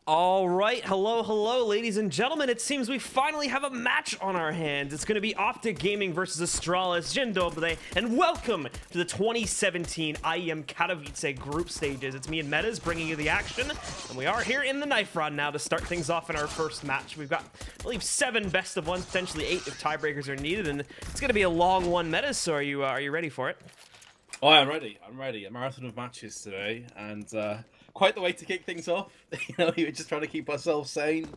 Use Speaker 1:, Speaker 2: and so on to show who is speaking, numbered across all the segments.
Speaker 1: All right, hello, ladies and gentlemen. It seems we finally have a match on our hands. It's going to be OpTic Gaming versus Astralis. Dzień dobry, and welcome to the 2017 IEM Katowice group stages. It's me and Metas bringing you the action, and we are here in the knife rod now to start things off in our first match. We've got, I believe, 7 best of ones, potentially 8 if tiebreakers are needed, and it's going to be a long one, Metas. So are you ready for it?
Speaker 2: Oh, I'm ready. I'm ready. A marathon of matches today, and quite the way to kick things off. We were just trying to keep ourselves sane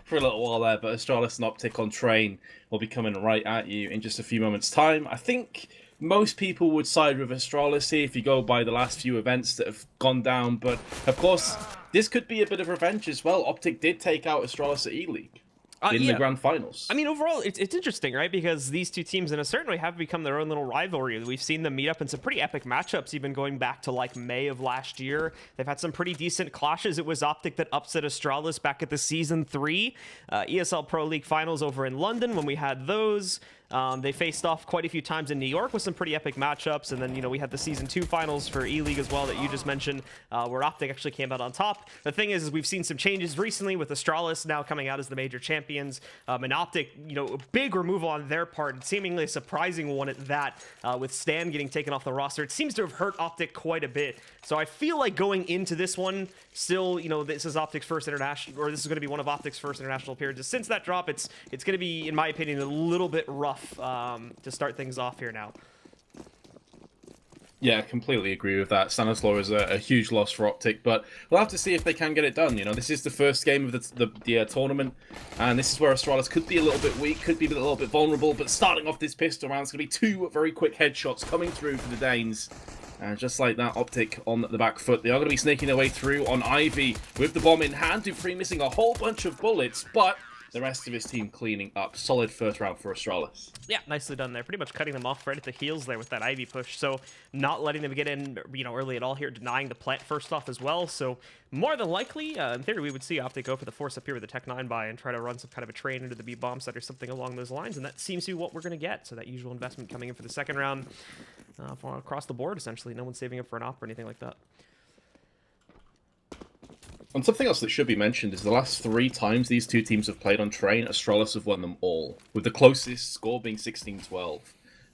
Speaker 2: for a little while there, but Astralis and OpTic on train will be coming right at you in just a few moments' time. I think most people would side with Astralis here if you go by the last few events that have gone down, but of course, this could be a bit of revenge as well. OpTic did take out Astralis at E-League. In the grand finals.
Speaker 1: I mean, overall, it's interesting, right? Because these two teams, in a certain way, have become their own little rivalry. We've seen them meet up in some pretty epic matchups, even going back to like May of last year. They've had some pretty decent clashes. It was OpTic that upset Astralis back at the Season 3 ESL Pro League finals over in London when we had those. They faced off quite a few times in New York with some pretty epic matchups, and then, we had the Season 2 finals for E-League as well that you just mentioned, where OpTic actually came out on top. The thing is we've seen some changes recently with Astralis now coming out as the major champions, and OpTic, a big removal on their part, seemingly a surprising one at that, with Stan getting taken off the roster. It seems to have hurt OpTic quite a bit, so I feel like going into this one, still, this is OpTic's first international, or this is going to be one of OpTic's first international appearances. Since that drop, it's going to be, in my opinion, a little bit rough to start things off here now.
Speaker 2: Yeah, I completely agree with that. Stanislaw is a huge loss for OpTic, but we'll have to see if they can get it done. This is the first game of the tournament, and this is where Astralis could be a little bit weak, could be a little bit vulnerable, but starting off this pistol round, it's going to be 2 very quick headshots coming through for the Danes. And just like that, OpTic on the back foot. They are going to be snaking their way through on Ivy with the bomb in hand. Dupree missing a whole bunch of bullets, but the rest of his team cleaning up. Solid first round for Astralis.
Speaker 1: Yeah, nicely done there. Pretty much cutting them off right at the heels there with that Ivy push. So not letting them get in, early at all here, denying the plant first off as well. So more than likely, in theory, we would see OpTic go for the force up here with the Tech 9 buy and try to run some kind of a train into the B bomb site or something along those lines. And that seems to be what we're going to get. So that usual investment coming in for the second round across the board, essentially. No one's saving up for an op or anything like that.
Speaker 2: And something else that should be mentioned is the last 3 times these two teams have played on train, Astralis have won them all, with the closest score being 16-12.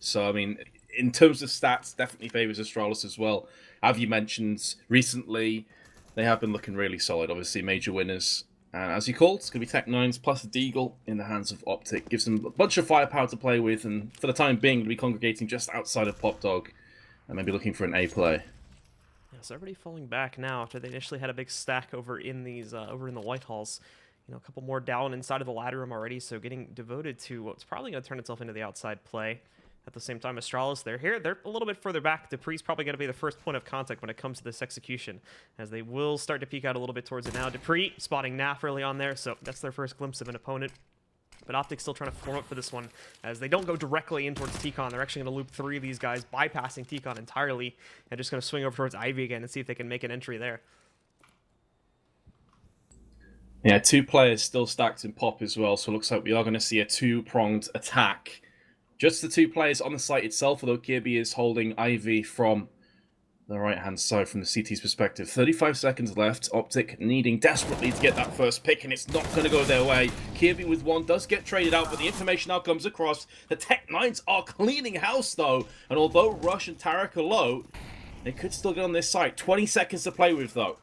Speaker 2: So, I mean, in terms of stats, definitely favours Astralis as well. As you mentioned, recently, they have been looking really solid, obviously major winners. And as you called, it's going to be Tech 9s plus the Deagle in the hands of OpTic. Gives them a bunch of firepower to play with, and for the time being, to be congregating just outside of PopDog, and maybe looking for an A play.
Speaker 1: So everybody falling back now after they initially had a big stack over in these over in the White Halls. A couple more down inside of the ladder room already, so getting devoted to what's probably going to turn itself into the outside play. At the same time, Astralis, they're here. They're a little bit further back. Dupree's probably going to be the first point of contact when it comes to this execution, as they will start to peek out a little bit towards it now. Dupree spotting Naf early on there, so that's their first glimpse of an opponent. But OpTic's still trying to form up for this one, as they don't go directly in towards T-Con. They're actually going to loop 3 of these guys, bypassing T-Con entirely, and just going to swing over towards Ivy again and see if they can make an entry there.
Speaker 2: Yeah, 2 players still stacked in Pop as well, so it looks like we are going to see a 2-pronged attack. Just the 2 players on the site itself, although Kirby is holding Ivy from the right-hand side from the CT's perspective. 35 seconds left. OpTic needing desperately to get that first pick, and it's not going to go their way. Kirby with 1 does get traded out, but the information now comes across. The Tech 9s are cleaning house, though, and although Rush and Tarek are low, they could still get on this site. 20 seconds to play with, though.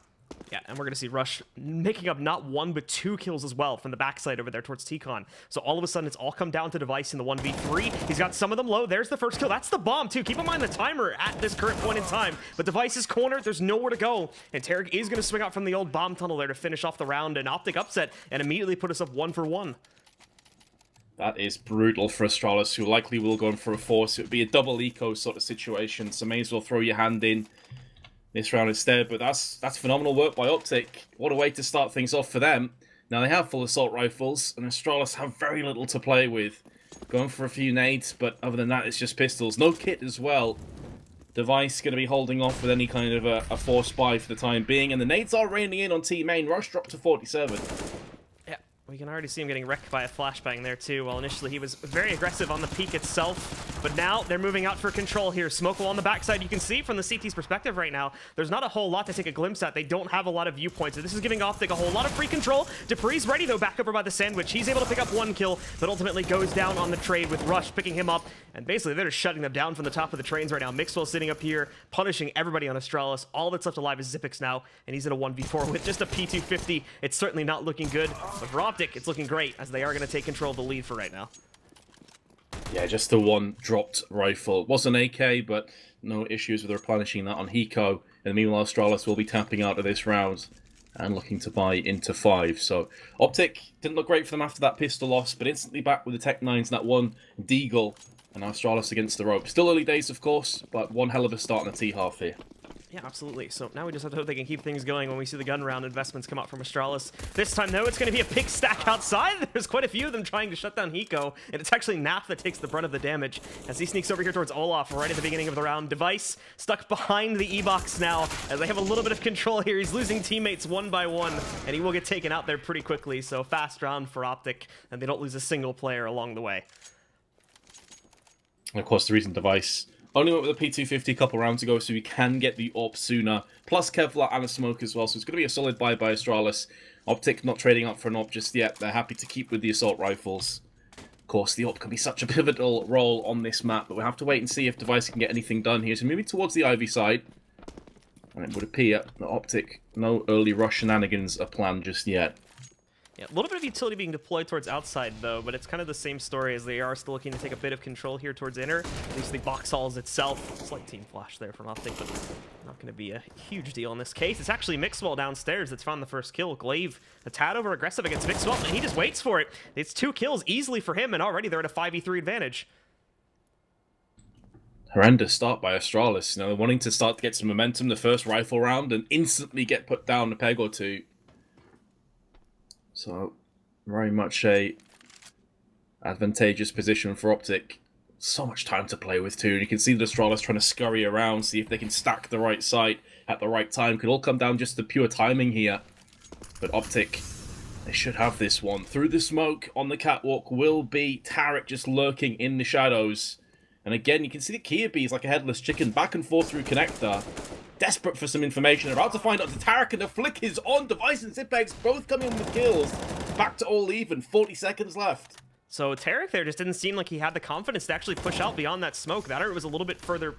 Speaker 1: Yeah, and we're going to see Rush making up not 1, but 2 kills as well from the backside over there towards T-Con. So all of a sudden, it's all come down to Device in the 1v3. He's got some of them low. There's the first kill. That's the bomb, too. Keep in mind the timer at this current point in time. But Device is cornered. There's nowhere to go. And Tarek is going to swing out from the old bomb tunnel there to finish off the round. And OpTic upset and immediately put us up 1-for-1.
Speaker 2: That is brutal for Astralis, who likely will go in for a force. It would be a double eco sort of situation, so may as well throw your hand in this round instead, but that's phenomenal work by OpTic. What a way to start things off for them. Now they have full assault rifles, and Astralis have very little to play with. Going for a few nades, but other than that, it's just pistols. No kit as well. Device going to be holding off with any kind of a force buy for the time being, and the nades are raining in on Team Main. Rush dropped to 47.
Speaker 1: We can already see him getting wrecked by a flashbang there too. Well, initially he was very aggressive on the peak itself. But now they're moving out for control here. Smoke on the backside. You can see from the CT's perspective right now, there's not a whole lot to take a glimpse at. They don't have a lot of viewpoints. So this is giving OpTic a whole lot of free control. Dupree's ready, though, back over by the sandwich. He's able to pick up 1 kill, but ultimately goes down on the trade with Rush picking him up. And basically, they're just shutting them down from the top of the trains right now. Mixwell sitting up here, punishing everybody on Astralis. All that's left alive is Xyp9x now, and he's in a 1v4 with just a P250. It's certainly not looking good, but for OpTic, it's looking great, as they are going to take control of the lead for right now.
Speaker 2: Yeah, just the one dropped rifle. It was an AK, but no issues with replenishing that on Hiko. And meanwhile, Astralis will be tapping out of this round and looking to buy into 5. So OpTic didn't look great for them after that pistol loss, but instantly back with the Tech 9s and that one Deagle. And now Astralis against the rope. Still early days, of course, but one hell of a start in the T-half here.
Speaker 1: Yeah, absolutely. So now we just have to hope they can keep things going when we see the gun round investments come out from Astralis. This time, though, it's going to be a pick stack outside. There's quite a few of them trying to shut down Hiko, and it's actually Naf that takes the brunt of the damage as he sneaks over here towards Olaf right at the beginning of the round. Device stuck behind the E-box now as they have a little bit of control here. He's losing teammates one by one, and he will get taken out there pretty quickly. So fast round for OpTic, and they don't lose a single player along the way.
Speaker 2: And of course, the reason Device only went with a P250 a couple rounds ago, so we can get the AWP sooner. Plus Kevlar and a smoke as well, so it's going to be a solid buy by Astralis. OpTic not trading up for an AWP just yet. They're happy to keep with the assault rifles. Of course, the AWP can be such a pivotal role on this map, but we'll have to wait and see if Device can get anything done here. So moving towards the Ivy side. And it would appear that OpTic, no early rush shenanigans are planned just yet.
Speaker 1: Yeah, a little bit of utility being deployed towards outside, though, but it's kind of the same story as they are still looking to take a bit of control here towards inner. At least the box halls itself. Slight team flash there from OpTic, but not going to be a huge deal in this case. It's actually Mixwell downstairs that's found the first kill. Glaive, a tad over aggressive against Mixwell, and he just waits for it. It's 2 kills easily for him, and already they're at a 5v3 advantage.
Speaker 2: Horrendous start by Astralis. You know, wanting to start to get some momentum the first rifle round and instantly get put down a peg or two. So, very much a advantageous position for OpTic. So much time to play with too. And you can see the Astralis trying to scurry around, see if they can stack the right site at the right time. Could all come down just to pure timing here. But OpTic, they should have this one. Through the smoke on the catwalk will be Tarek just lurking in the shadows. And again, you can see the Kia B is like a headless chicken, back and forth through connector. Desperate for some information, about to find out the Tarek, and the flick is on. Device and Xyp9x both coming in with kills. Back to all even, 40 seconds left.
Speaker 1: So Tarek there just didn't seem like he had the confidence to actually push out beyond that smoke. That or it was a little bit further,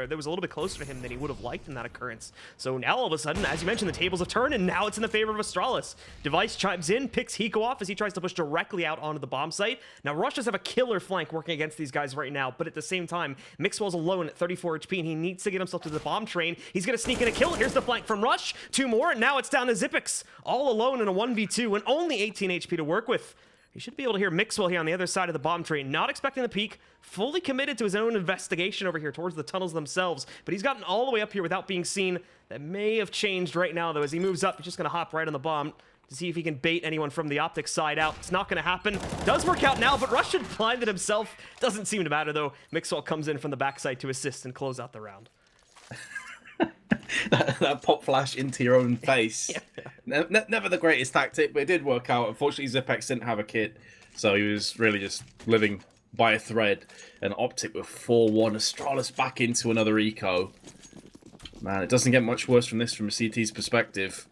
Speaker 1: there was a little bit closer to him than he would have liked in that occurrence. So now all of a sudden, as you mentioned, the tables have turned, and now it's in the favor of Astralis. Device chimes in, picks Hiko off as he tries to push directly out onto the bomb site. Now Rush does have a killer flank working against these guys right now, but at the same time, Mixwell's alone at 34 HP, and he needs to get himself to the bomb train. He's going to sneak in a kill. Here's the flank from Rush. 2 more, and now it's down to Xyp9x, all alone in a 1v2 and only 18 HP to work with. You should be able to hear Mixwell here on the other side of the bomb train, not expecting the peak, fully committed to his own investigation over here towards the tunnels themselves, but he's gotten all the way up here without being seen. That may have changed right now, though. As he moves up, he's just going to hop right on the bomb to see if he can bait anyone from the OpTic side out. It's not going to happen. Does work out now, but Rush should blind it himself. Doesn't seem to matter, though. Mixwell comes in from the backside to assist and close out the round.
Speaker 2: that pop flash into your own face. Yeah. Never the greatest tactic, but it did work out. Unfortunately, Xyp9x didn't have a kit, so he was really just living by a thread. And OpTic with 4-1. Astralis back into another eco. Man, it doesn't get much worse from this from a CT's perspective.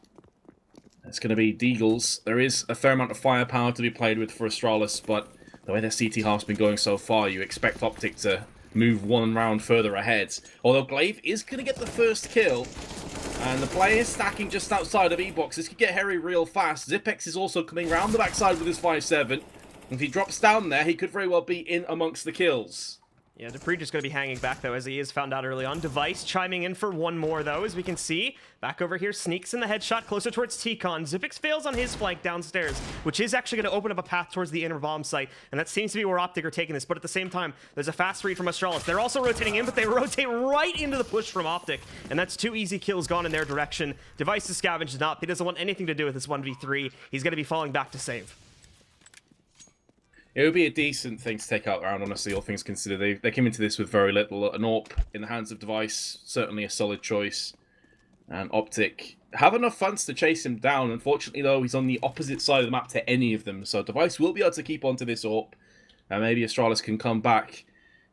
Speaker 2: It's going to be Deagles. There is a fair amount of firepower to be played with for Astralis, but the way their CT half's been going so far, you expect OpTic to move 1 round further ahead. Although Glaive is going to get the first kill, and the player is stacking just outside of E-box. This could get hairy real fast. Xyp9x is also coming round the backside with his 5-7. If he drops down there, he could very well be in amongst the kills.
Speaker 1: Yeah, Dupree just going to be hanging back, though, as he is found out early on. Device chiming in for 1 more, though, as we can see. Back over here, sneaks in the headshot closer towards T-Con. Xyp9x fails on his flank downstairs, which is actually going to open up a path towards the inner bomb site, and that seems to be where OpTic are taking this. But at the same time, there's a fast read from Astralis. They're also rotating in, but they rotate right into the push from OpTic, and that's 2 easy kills gone in their direction. Device is scavenged up. He doesn't want anything to do with this 1v3. He's going to be falling back to save.
Speaker 2: It would be a decent thing to take out the round, honestly, all things considered. They came into this with very little. An AWP in the hands of Device, certainly a solid choice. And OpTic have enough funds to chase him down. Unfortunately, though, he's on the opposite side of the map to any of them. So Device will be able to keep onto this AWP. And maybe Astralis can come back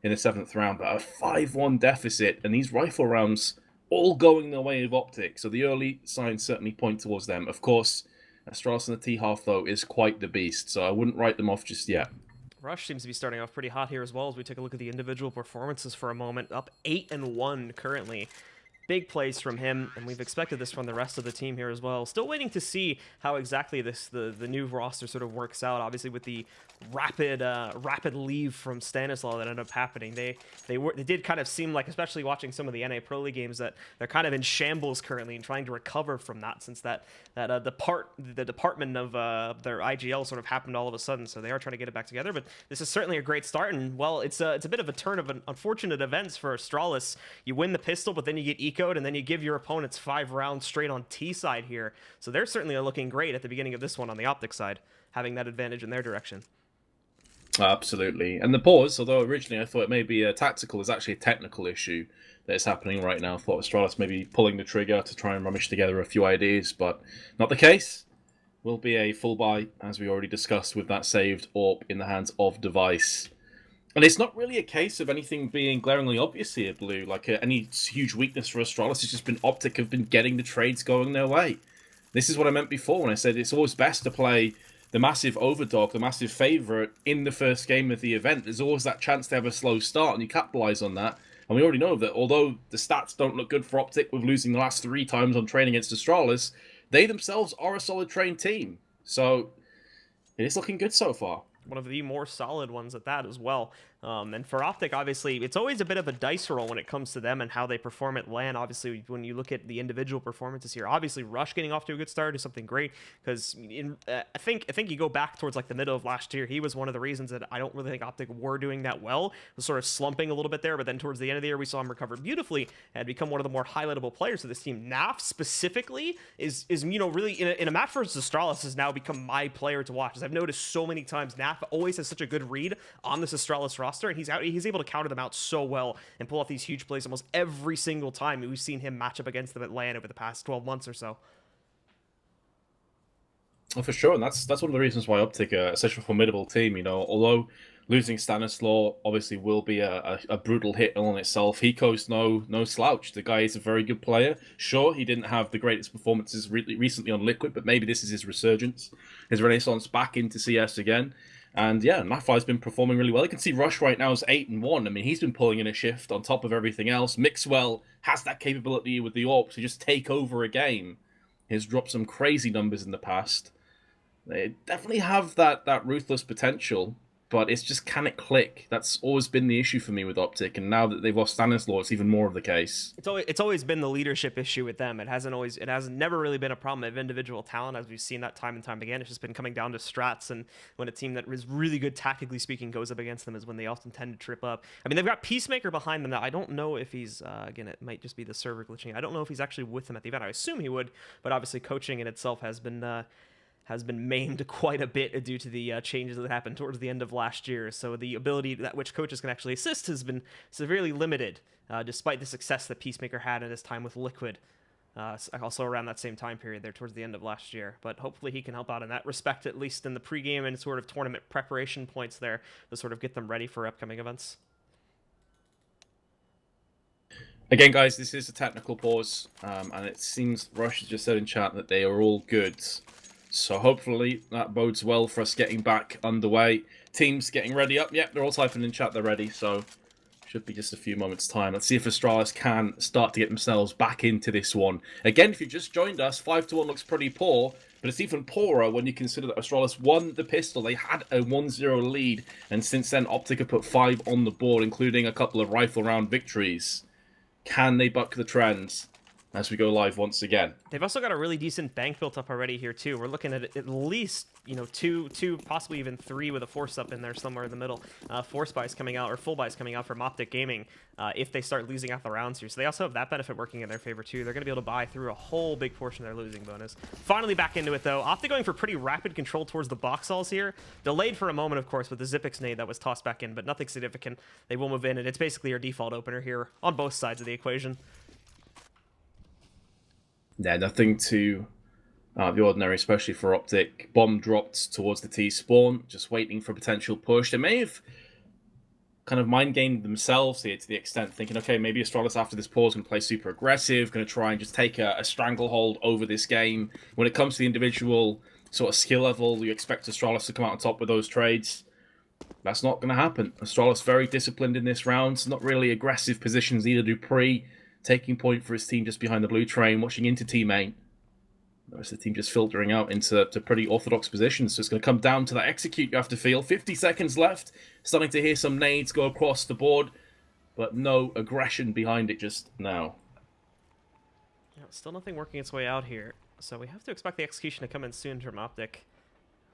Speaker 2: in the 7th round, but a 5-1 deficit, and these rifle rounds all going the way of OpTic, so the early signs certainly point towards them. Of course, Astralis in the T-half, though, is quite the beast, so I wouldn't write them off just yet.
Speaker 1: Rush seems to be starting off pretty hot here as well as we take a look at the individual performances for a moment. Up 8-1 currently. Big plays from him, and we've expected this from the rest of the team here as well. Still waiting to see how exactly the new roster sort of works out. Obviously, with the rapid leave from Stanislaw that ended up happening, they did kind of seem like, especially watching some of the NA Pro League games, that they're kind of in shambles currently and trying to recover from that, since the department of their IGL sort of happened all of a sudden. So they are trying to get it back together. But this is certainly a great start, and well, it's a bit of a turn of unfortunate events for Astralis. You win the pistol, but then you get ecoed, and then you give your opponents 5 rounds straight on T side here. So they're certainly looking great at the beginning of this one on the OpTic side, having that advantage in their direction.
Speaker 2: Absolutely. And the pause, although originally I thought it may be a tactical, is actually a technical issue that is happening right now. I thought Astralis may be pulling the trigger to try and rummage together a few ideas, but not the case. Will be a full buy, as we already discussed, with that saved AWP in the hands of Device. And it's not really a case of anything being glaringly obvious here, Blue. Like any huge weakness for Astralis, it's just been OpTic have been getting the trades going their way. This is what I meant before when I said it's always best to play the massive overdog, the massive favourite in the first game of the event. There's always that chance to have a slow start, and you capitalise on that. And we already know that although the stats don't look good for OpTic with losing the last 3 times on training against Astralis, they themselves are a solid trained team. So it is looking good so far.
Speaker 1: One of the more solid ones at that as well. And for OpTic, obviously, it's always a bit of a dice roll when it comes to them and how they perform at LAN. Obviously, when you look at the individual performances here, obviously Rush getting off to a good start is something great, because I think you go back towards like the middle of last year, he was one of the reasons that I don't really think OpTic were doing that well. Was sort of slumping a little bit there, but then towards the end of the year, we saw him recover beautifully and become one of the more highlightable players of this team. Naf specifically is really in a match versus Astralis has now become my player to watch. As I've noticed so many times, Naf always has such a good read on this Astralis roster, and he's able to counter them out so well and pull off these huge plays almost every single time we've seen him match up against them at LAN over the past 12 months or so.
Speaker 2: Oh, for sure, and that's one of the reasons why OpTic are such a formidable team. Although losing Stanislaw obviously will be a brutal hit on itself, Hiko's no slouch. The guy is a very good player. Sure, he didn't have the greatest performances recently on Liquid, but maybe this is his resurgence, his renaissance back into CS again. And yeah, Nafai's been performing really well. You can see Rush right now is 8-1. I mean, he's been pulling in a shift on top of everything else. Mixwell has that capability with the AWP to just take over a game. He's dropped some crazy numbers in the past. They definitely have that ruthless potential, but it's just, can it click? That's always been the issue for me with OpTic, and now that they've lost Stanislaw, it's even more of the case.
Speaker 1: It's always been the leadership issue with them. It has never really been a problem of individual talent, as we've seen that time and time again. It's just been coming down to strats, and when a team that is really good tactically speaking goes up against them is when they often tend to trip up. I mean, they've got Peacemaker behind them now. I don't know if he's again, it might just be the server glitching. I don't know if he's actually with them at the event. I assume he would, but obviously coaching in itself has been maimed quite a bit due to the changes that happened towards the end of last year. So the ability that which coaches can actually assist has been severely limited, despite the success that Peacemaker had in his time with Liquid. Also around that same time period there towards the end of last year. But hopefully he can help out in that respect, at least in the pregame and sort of tournament preparation points there, to sort of get them ready for upcoming events.
Speaker 2: Again, guys, this is a technical pause, and it seems Rush has just said in chat that they are all good. So hopefully that bodes well for us getting back underway. Teams getting ready up. Yep, they're all typing in chat they're ready, so should be just a few moments' time. Let's see if Astralis can start to get themselves back into this one. Again, if you just joined us, 5-1 looks pretty poor, but it's even poorer when you consider that Astralis won the pistol. They had a 1-0 lead, and since then OpTic have put 5 on the board, including a couple of rifle round victories. Can they buck the trends as we go live once again?
Speaker 1: They've also got a really decent bank built up already here too. We're looking at least, two, possibly even 3 with a force up in there somewhere in the middle. Force buys coming out, or full buys coming out from OpTic Gaming if they start losing out the rounds here. So they also have that benefit working in their favor too. They're going to be able to buy through a whole big portion of their losing bonus. Finally back into it though. OpTic going for pretty rapid control towards the box halls here. Delayed for a moment, of course, with the Zipix nade that was tossed back in, but nothing significant. They will move in, and it's basically your default opener here on both sides of the equation.
Speaker 2: Yeah, nothing too out of the ordinary, especially for OpTic. Bomb dropped towards the T spawn, just waiting for a potential push. They may have kind of mind game themselves here to the extent thinking, okay, maybe Astralis after this pause going to play super aggressive, going to try and just take a stranglehold over this game. When it comes to the individual sort of skill level, you expect Astralis to come out on top with those trades. That's not going to happen. Astralis very disciplined in this round. Not really aggressive positions either. Dupree taking point for his team just behind the blue train, watching into teammate. The rest of the team just filtering out into pretty orthodox positions. So it's going to come down to that execute you have to feel. 50 seconds left. Starting to hear some nades go across the board, but no aggression behind it just now.
Speaker 1: Yeah, still nothing working its way out here. So we have to expect the execution to come in soon from OpTic.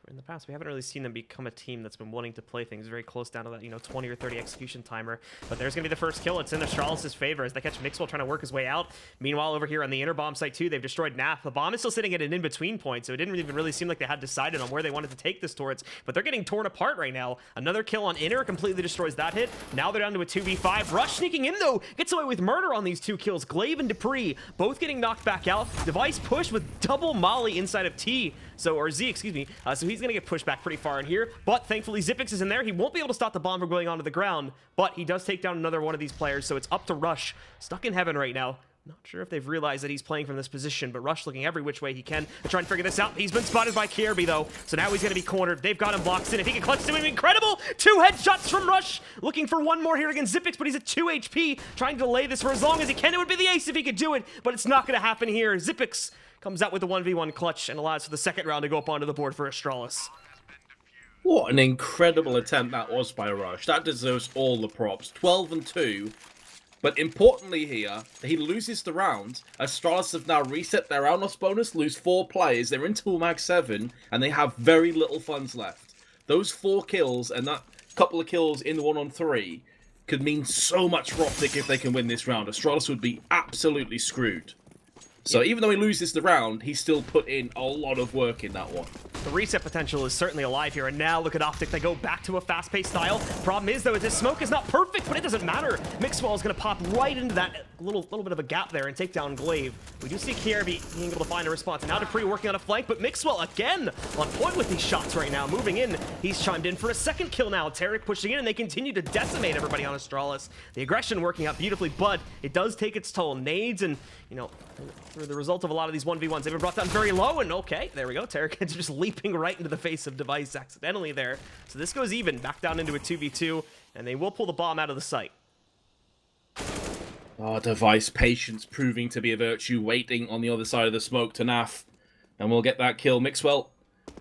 Speaker 1: In the past, we haven't really seen them become a team that's been wanting to play things very close down to that, 20 or 30 execution timer. But there's going to be the first kill. It's in Astralis' favor as they catch Mixwell trying to work his way out. Meanwhile, over here on the inner bomb site, too, they've destroyed NAF. The bomb is still sitting at an in-between point, so it didn't even really seem like they had decided on where they wanted to take this towards. But they're getting torn apart right now. Another kill on inner completely destroys that hit. Now they're down to a 2v5. Rush sneaking in, though, gets away with murder on these two kills. Glaive and Dupree both getting knocked back out. Device push with double molly inside of T. Or Z, excuse me. So he's going to get pushed back pretty far in here. But thankfully, Zipix is in there. He won't be able to stop the bomb from going onto the ground. But he does take down another one of these players. So it's up to Rush. Stuck in heaven right now. Not sure if they've realized that he's playing from this position, but Rush looking every which way he can to try and figure this out. He's been spotted by Kirby, though, so now he's going to be cornered. They've got him boxed in. If he can clutch to him, incredible! 2 headshots from Rush, looking for one more here against Zipix, but he's at 2 HP, trying to delay this for as long as he can. It would be the ace if he could do it, but it's not going to happen here. Zipix comes out with the 1v1 clutch and allows for the second round to go up onto the board for Astralis.
Speaker 2: What an incredible attempt that was by Rush. That deserves all the props. 12-2. But importantly here, he loses the round. Astralis have now reset their round loss bonus, lose 4 players. They're into mag 7, and they have very little funds left. Those 4 kills and that couple of kills in the 1-on-3 could mean so much for OpTic if they can win this round. Astralis would be absolutely screwed. So even though he loses the round, he still put in a lot of work in that one.
Speaker 1: The reset potential is certainly alive here, and now look at OpTic. They go back to a fast-paced style. Problem is, though, this smoke is not perfect, but it doesn't matter. Mixwell is going to pop right into that little bit of a gap there and take down Glaive. We do see Kirby being able to find a response. And now Dupree working on a flank, but Mixwell again on point with these shots right now. Moving in, he's chimed in for a second kill now. Tarek pushing in, and they continue to decimate everybody on Astralis. The aggression working out beautifully, but it does take its toll. Nades and, through the result of a lot of these 1v1s, they've been brought down very low, and okay, there we go. Tarek is just leaping right into the face of Device accidentally there. So this goes even, back down into a 2v2, and they will pull the bomb out of the site.
Speaker 2: Oh, Device, patience proving to be a virtue, waiting on the other side of the smoke to NAF. And we'll get that kill. Mixwell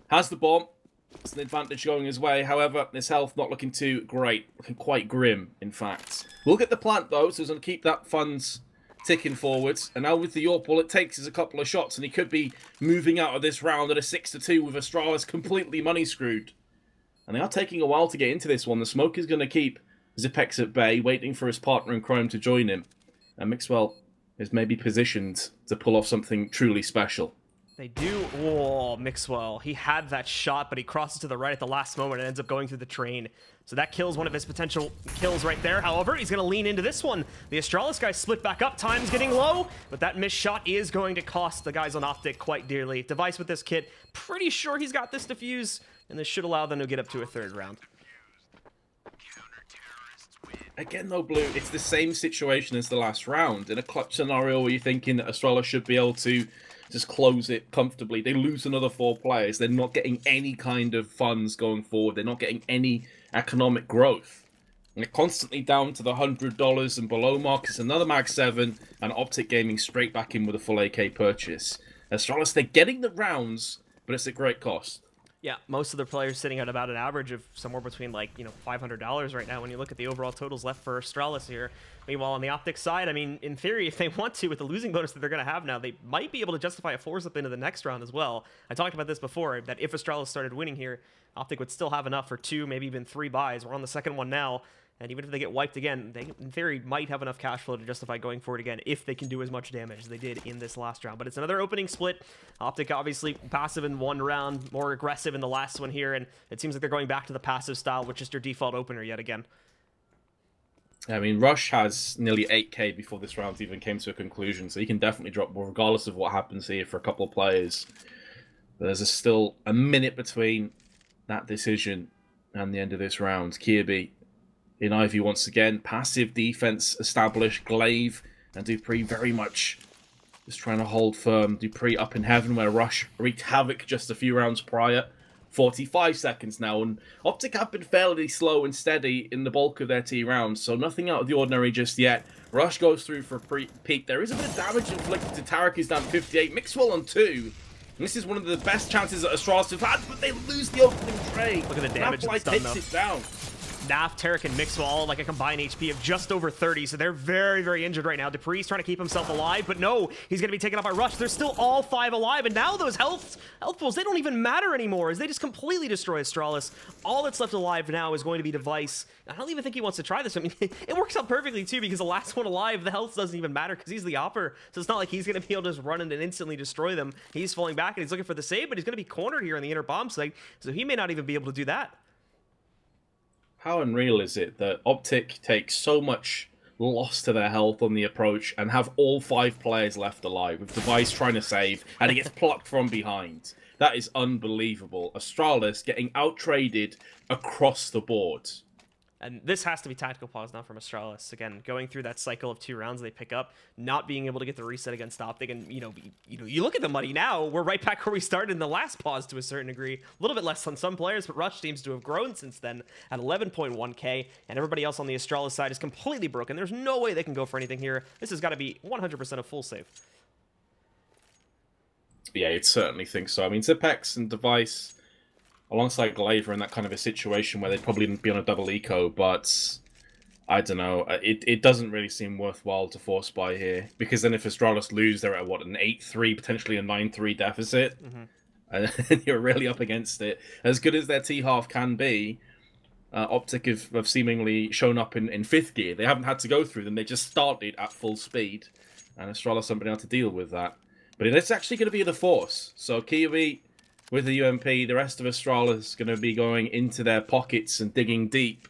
Speaker 2: has the bomb. It's an advantage going his way. However, his health not looking too great. Looking quite grim, in fact. We'll get the plant, though, so he's going to keep that funds ticking forwards. And now with the AWP, all it takes is a couple of shots, and he could be moving out of this round at a 6-2 with Astralis completely money screwed. And they are taking a while to get into this one. The smoke is going to keep Zipex at bay, waiting for his partner in crime to join him. And Mixwell is maybe positioned to pull off something truly special.
Speaker 1: They do. Oh, Mixwell. He had that shot, but he crosses to the right at the last moment and ends up going through the train. So that kills one of his potential kills right there. However, he's going to lean into this one. The Astralis guys split back up. Time's getting low, but that missed shot is going to cost the guys on OpTic quite dearly. Device with this kit. Pretty sure he's got this defuse, and this should allow them to get up to a third round.
Speaker 2: Again, though, Blue, it's the same situation as the last round. In a clutch scenario where you're thinking that Astralis should be able to just close it comfortably, they lose another 4 players. They're not getting any kind of funds going forward. They're not getting any economic growth. And they're constantly down to the $100 and below mark. It's another Mag 7 and OpTic Gaming straight back in with a full AK purchase. Astralis, they're getting the rounds, but it's at great cost.
Speaker 1: Yeah, most of the players sitting at about an average of somewhere between $500 right now when you look at the overall totals left for Astralis here. Meanwhile, on the OpTic side, I mean, in theory, if they want to, with the losing bonus that they're going to have now, they might be able to justify a 4-zip into the next round as well. I talked about this before, that if Astralis started winning here, OpTic would still have enough for 2, maybe even 3 buys. We're on the second one now. And even if they get wiped again, they, in theory, might have enough cash flow to justify going for it again if they can do as much damage as they did in this last round. But it's another opening split. OpTic obviously passive in one round, more aggressive in the last one here, and it seems like they're going back to the passive style, which is their default opener yet again.
Speaker 2: I mean, Rush has nearly 8k before this round even came to a conclusion, so he can definitely drop more regardless of what happens here for a couple of players. But there's still a minute between that decision and the end of this round. Kirby in Ivy once again. Passive defense established. Glaive and Dupree very much just trying to hold firm. Dupree up in heaven where Rush wreaked havoc just a few rounds prior. 45 seconds now, and OpTic have been fairly slow and steady in the bulk of their T rounds, so nothing out of the ordinary just yet. Rush goes through for a peak. There is a bit of damage inflicted to Tarek, who's down 58. Mixwell on 2. And this is one of the best chances that Astralis have had, but they lose the opening trade.
Speaker 1: Look at the damage that's done,
Speaker 2: takes it down.
Speaker 1: Naf, Tarek, and Mixwell all like a combined HP of just over 30, so they're very, very injured right now. Dupree's trying to keep himself alive, but no, he's going to be taken out by Rush. They're still all 5 alive, and now those health pools, they don't even matter anymore, as they just completely destroy Astralis. All that's left alive now is going to be Device. I don't even think he wants to try this. I mean, it works out perfectly, too, because the last one alive, the health doesn't even matter, because he's the Opper, so it's not like he's going to be able to just run in and instantly destroy them. He's falling back, and he's looking for the save, but he's going to be cornered here in the inner bomb site, so he may not even be able to do that.
Speaker 2: How unreal is it that OpTic takes so much loss to their health on the approach and have all 5 players left alive, with Device trying to save, and he gets plucked from behind? That is unbelievable. Astralis getting out-traded across the board.
Speaker 1: And this has to be tactical pause now from Astralis. Again, going through that cycle of 2 rounds they pick up, not being able to get the reset against OpTic, and you look at the money now. We're right back where we started in the last pause to a certain degree. A little bit less on some players, but Rush seems to have grown since then at 11.1k, and everybody else on the Astralis side is completely broken. There's no way they can go for anything here. This has got to be 100% a full save.
Speaker 2: Yeah, you'd certainly think so. I mean, Zipex and Device alongside Glaive are in that kind of a situation where they'd probably be on a double eco, but I don't know. It doesn't really seem worthwhile to force buy here, because then if Astralis lose, they're at, what, an 8-3, potentially a 9-3 deficit? And you're really up against it. As good as their T-half can be, OpTic have seemingly shown up in 5th gear. They haven't had to go through them. They just started at full speed, and Astralis haven't been able to deal with that. But it's actually going to be the force. So Kiwi with the UMP, the rest of Astralis is going to be going into their pockets and digging deep.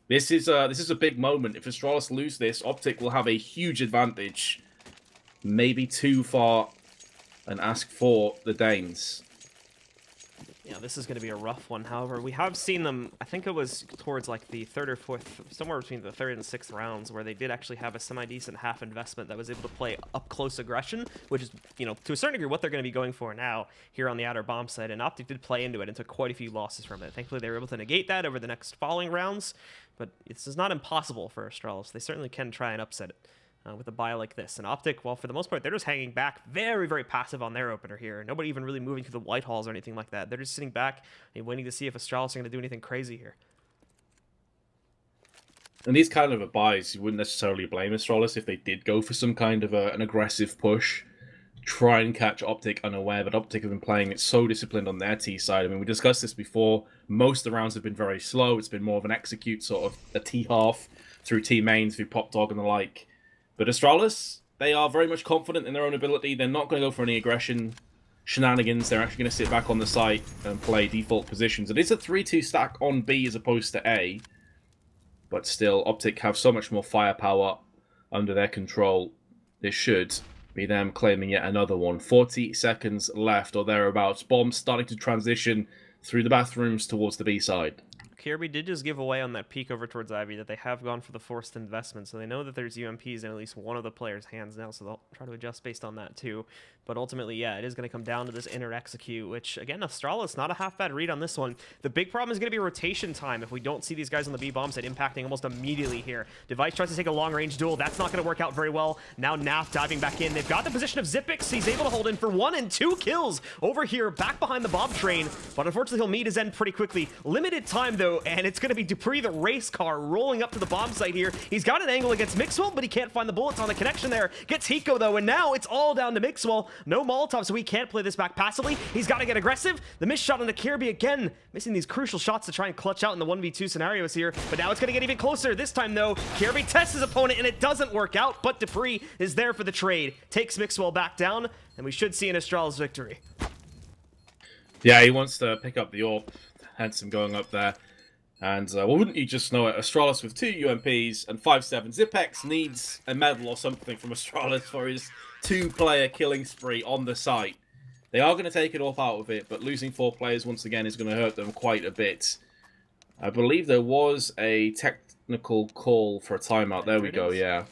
Speaker 2: This is a big moment. If Astralis lose this, OpTic will have a huge advantage. Maybe too far and ask for the Danes.
Speaker 1: Yeah, this is going to be a rough one. However, we have seen them, I think it was towards like the 3rd or 4th, somewhere between the 3rd and 6th rounds, where they did actually have a semi-decent half investment that was able to play up-close aggression, which is, to a certain degree what they're going to be going for now here on the outer bomb side. And OpTic did play into it and took quite a few losses from it. Thankfully, they were able to negate that over the next following rounds, but this is not impossible for Astralis. They certainly can try and upset it. With a buy like this. And OpTic, well, for the most part, they're just hanging back, very, very passive on their opener here. Nobody even really moving to the white halls or anything like that. They're just sitting back and waiting to see if Astralis are going to do anything crazy here.
Speaker 2: And these kind of buys, you wouldn't necessarily blame Astralis if they did go for some kind of an aggressive push, try and catch OpTic unaware, but OpTic have been playing it so disciplined on their T side. I mean, we discussed this before. Most of the rounds have been very slow. It's been more of an execute, sort of a T half through T mains, through Pop Dog and the like. But Astralis, they are very much confident in their own ability. They're not going to go for any aggression shenanigans. They're actually going to sit back on the site and play default positions. It is a 3-2 stack on B as opposed to A. But still, OpTic have so much more firepower under their control. This should be them claiming yet another one. 40 seconds left or thereabouts. Bombs starting to transition through the bathrooms towards the B side.
Speaker 1: Kirby did just give away on that peek over towards Ivy that they have gone for the forced investment, so they know that there's UMPs in at least one of the players' hands now, so they'll try to adjust based on that too. But ultimately, yeah, it is going to come down to this inner execute, which, again, Astralis, not a half-bad read on this one. The big problem is going to be rotation time if we don't see these guys on the B-bomb side impacting almost immediately here. Device tries to take a long-range duel. That's not going to work out very well. Now Naf diving back in. They've got the position of Zipix. He's able to hold in for 1 and 2 kills over here, back behind the bomb train. But unfortunately, he'll meet his end pretty quickly. Limited time, though, and it's going to be Dupree, the race car, rolling up to the bomb site here. He's got an angle against Mixwell, but he can't find the bullets on the connection there. Gets Hiko, though, and now it's all down to Mixwell. No Molotov, so he can't play this back passively. He's got to get aggressive. The missed shot into Kirby again, missing these crucial shots to try and clutch out in the 1v2 scenarios here. But now it's going to get even closer. This time, though, Kirby tests his opponent, and it doesn't work out, but Dupree is there for the trade. Takes Mixwell back down, and we should see an Astralis victory.
Speaker 2: Yeah, he wants to pick up the AWP. Hence him going up there. And, well, wouldn't you just know it? Astralis with 2 UMPs and 5-7. Zipex needs a medal or something from Astralis for his 2-player killing spree on the site. They are going to take it off out of it, but losing 4 players once again is going to hurt them quite a bit. I believe there was a technical call for a timeout. There we go, yeah.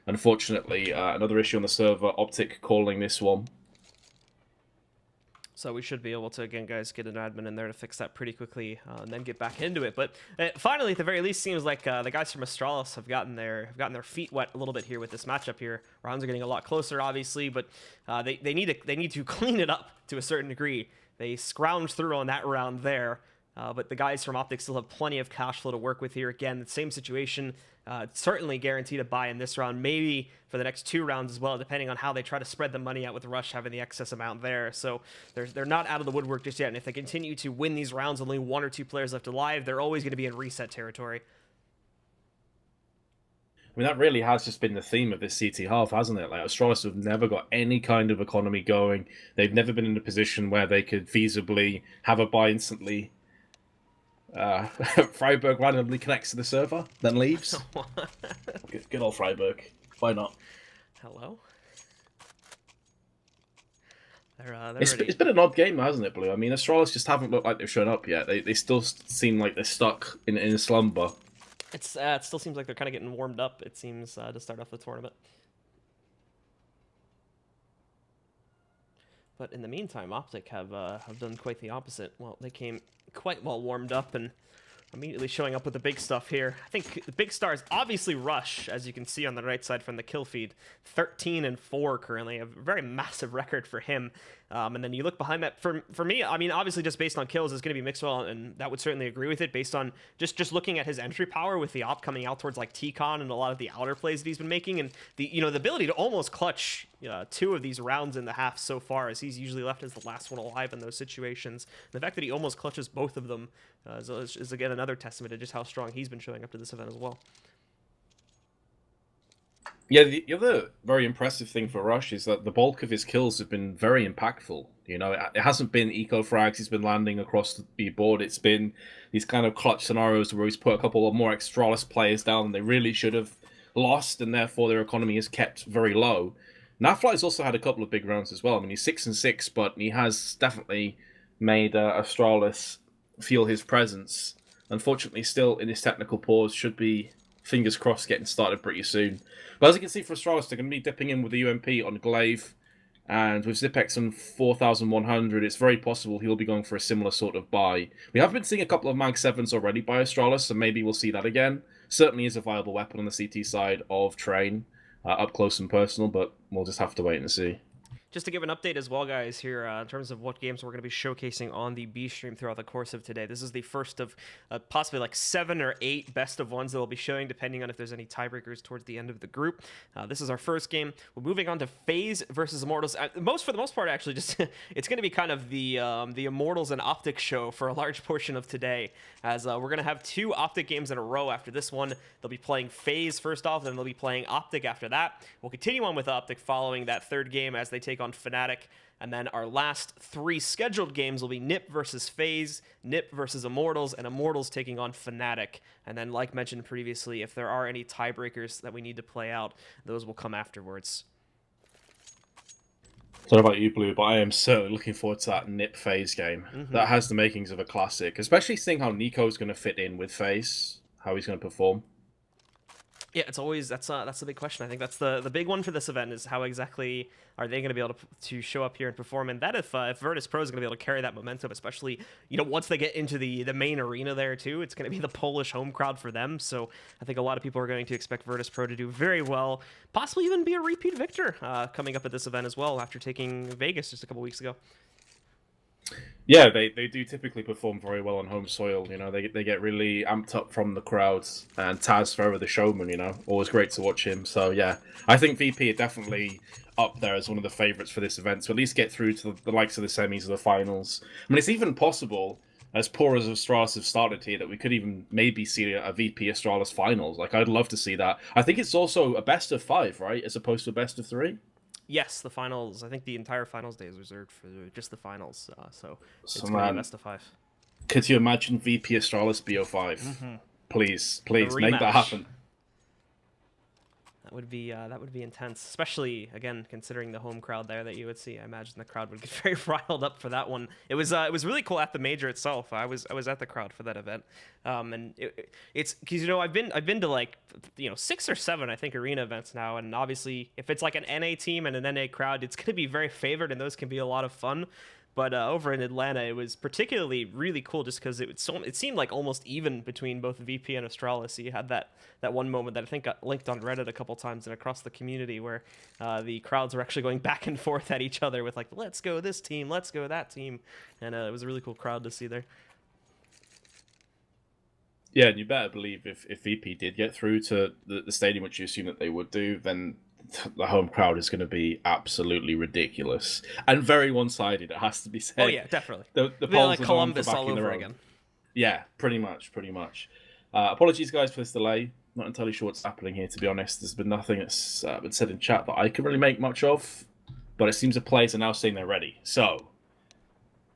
Speaker 2: Unfortunately, another issue on the server. OpTic calling this one.
Speaker 1: So we should be able to, again, guys, get an admin in there to fix that pretty quickly and then get back into it. But finally, at the very least, seems like the guys from Astralis have gotten their feet wet a little bit here with this matchup here. Rounds are getting a lot closer, obviously, but they need to clean it up to a certain degree. They scrounged through on that round there. But the guys from OpTic still have plenty of cash flow to work with here. Again, the same situation, certainly guaranteed a buy in this round, maybe for the next 2 rounds as well, depending on how they try to spread the money out with Rush having the excess amount there. So they're not out of the woodwork just yet, and if they continue to win these rounds, only 1 or 2 players left alive, they're always going to be in reset territory.
Speaker 2: I mean, that really has just been the theme of this CT half, hasn't it? Like, Astralis have never got any kind of economy going. They've never been in a position where they could feasibly have a buy instantly. Freiburg randomly connects to the server, then leaves. Good old Freiburg. Why not?
Speaker 1: Hello?
Speaker 2: It's been an odd game, hasn't it, Blue? I mean, Astralis just haven't looked like they've shown up yet. They still seem like they're stuck in a slumber.
Speaker 1: It still seems like they're kind of getting warmed up, it seems, to start off the tournament. But in the meantime, OpTic have done quite the opposite. Well, they came quite well warmed up and immediately showing up with the big stuff here. I think the big stars, obviously Rush, as you can see on the right side from the kill feed, 13-4 currently, a very massive record for him. And then you look behind that, for me, I mean, obviously just based on kills, it's going to be Mixwell, and that would certainly agree with it, based on just looking at his entry power with the op coming out towards like T-Con and a lot of the outer plays that he's been making, and the ability to almost clutch 2 of these rounds in the half so far, as he's usually left as the last one alive in those situations. And the fact that he almost clutches both of them is again another testament to just how strong he's been showing up to this event as well.
Speaker 2: Yeah, the other very impressive thing for Rush is that the bulk of his kills have been very impactful. You know, it hasn't been eco frags he's been landing across the board. It's been these kind of clutch scenarios where he's put a couple of more Astralis players down and they really should have lost, and therefore their economy is kept very low. Nafly's also had a couple of big rounds as well. I mean, he's 6-6, but he has definitely made Astralis feel his presence. Unfortunately, still in his technical pause, should be, fingers crossed, getting started pretty soon. But as you can see for Astralis, they're going to be dipping in with the UMP on Glaive, and with Zipex on 4,100, it's very possible he'll be going for a similar sort of buy. We have been seeing a couple of Mag 7s already by Astralis, so maybe we'll see that again. Certainly is a viable weapon on the CT side of Train, up close and personal, but we'll just have to wait and see.
Speaker 1: Just to give an update as well, guys, here in terms of what games we're going to be showcasing on the B stream throughout the course of today. This is the first of possibly like 7 or 8 best of ones that we'll be showing, depending on if there's any tiebreakers towards the end of the group. This is our first game. We're moving on to FaZe versus Immortals. For the most part, actually, just it's going to be kind of the Immortals and OpTic show for a large portion of today, as we're going to have 2 OpTic games in a row after this one. They'll be playing FaZe first off, then they'll be playing OpTic after that. We'll continue on with OpTic following that third game as they take on Fnatic, and then our last 3 scheduled games will be NiP versus FaZe, NiP versus Immortals, and Immortals taking on Fnatic. And then, like mentioned previously, if there are any tiebreakers that we need to play out, those will come afterwards.
Speaker 2: I don't know about you, Blue, but I am certainly looking forward to that NiP FaZe game. That has the makings of a classic, especially seeing how Nico's going to fit in with FaZe, how he's going to perform.
Speaker 1: Yeah, it's always that's the big question. I think that's the big one for this event, is how exactly are they going to be able to show up here and perform, and that if Virtus Pro is going to be able to carry that momentum, especially once they get into the main arena there too. It's going to be the Polish home crowd for them, so I think a lot of people are going to expect Virtus Pro to do very well, possibly even be a repeat victor coming up at this event as well after taking Vegas just a couple weeks ago.
Speaker 2: Yeah, they do typically perform very well on home soil. They get really amped up from the crowds, and Taz forever the showman. Always great to watch him. So yeah, I think VP are definitely up there as one of the favourites for this event to at least get through to the likes of the semis or the finals. I mean, it's even possible, as poor as Astralis have started here, that we could even maybe see a VP Astralis finals. Like, I'd love to see that. I think it's also a best of 5, right, as opposed to a best of 3.
Speaker 1: Yes, the finals. I think the entire finals day is reserved for just the finals, so it's going to be best of 5.
Speaker 2: Could you imagine VP Astralis BO5? Please, make that happen.
Speaker 1: That would be intense, especially again considering the home crowd there that you would see. I imagine the crowd would get very riled up for that one. It was really cool at the major itself. I was at the crowd for that event, and it's because I've been to like 6 or 7 I think arena events now, and obviously if it's like an NA team and an NA crowd, it's going to be very favored, and those can be a lot of fun. But over in Atlanta, it was particularly really cool just because it seemed like almost even between both VP and Astralis. So you had that one moment that I think got linked on Reddit a couple times and across the community where the crowds were actually going back and forth at each other with like, let's go this team, let's go that team. And it was a really cool crowd to see there.
Speaker 2: Yeah, and you better believe if VP did get through to the stadium, which you assume that they would do, then the home crowd is going to be absolutely ridiculous and very one-sided. It has to be said.
Speaker 1: Oh yeah, definitely.
Speaker 2: The polls
Speaker 1: like Columbus all over again.
Speaker 2: Yeah, pretty much. Apologies, guys, for this delay. Not entirely sure what's happening here, to be honest. There's been nothing that's been said in chat that I can really make much of, but it seems the players are now saying they're ready. So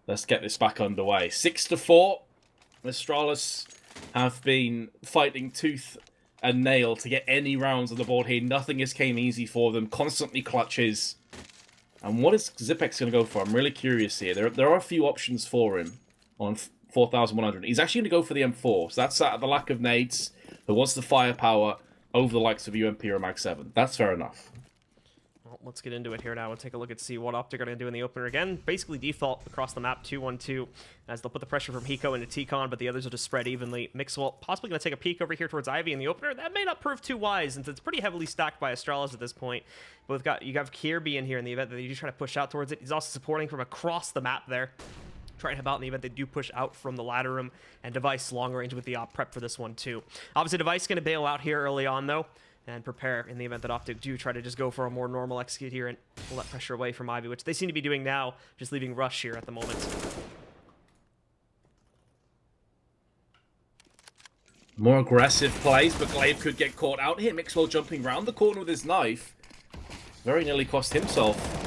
Speaker 2: let's get this back underway. 6-4. Astralis have been fighting tooth and nail to get any rounds on the board here. Nothing has came easy for them. Constantly clutches. And what is Zipex going to go for? I'm really curious here. There are a few options for him on 4,100. He's actually going to go for the M4. So that's the lack of nades, who wants the firepower over the likes of UMP or Mag 7. That's fair enough.
Speaker 1: Well, let's get into it here now and take a look and see what OpTic are going to do in the opener again. Basically default across the map, 2-1-2, as they'll put the pressure from Hiko into T-Con, but the others will just spread evenly. Mixwell possibly going to take a peek over here towards Ivy in the opener. That may not prove too wise, since it's pretty heavily stacked by Astralis at this point. You have Kirby in here in the event that you try to push out towards it. He's also supporting from across the map there. Try to help out in the event they do push out from the ladder room, and Device long range with the op prep for this one too. Obviously Device going to bail out here early on though, and prepare in the event that OpTic do try to just go for a more normal execute here and pull that pressure away from Ivy, which they seem to be doing now, just leaving Rush here at the moment.
Speaker 2: More aggressive plays, but Glaive could get caught out here. Mixwell jumping round the corner with his knife. Very nearly cost himself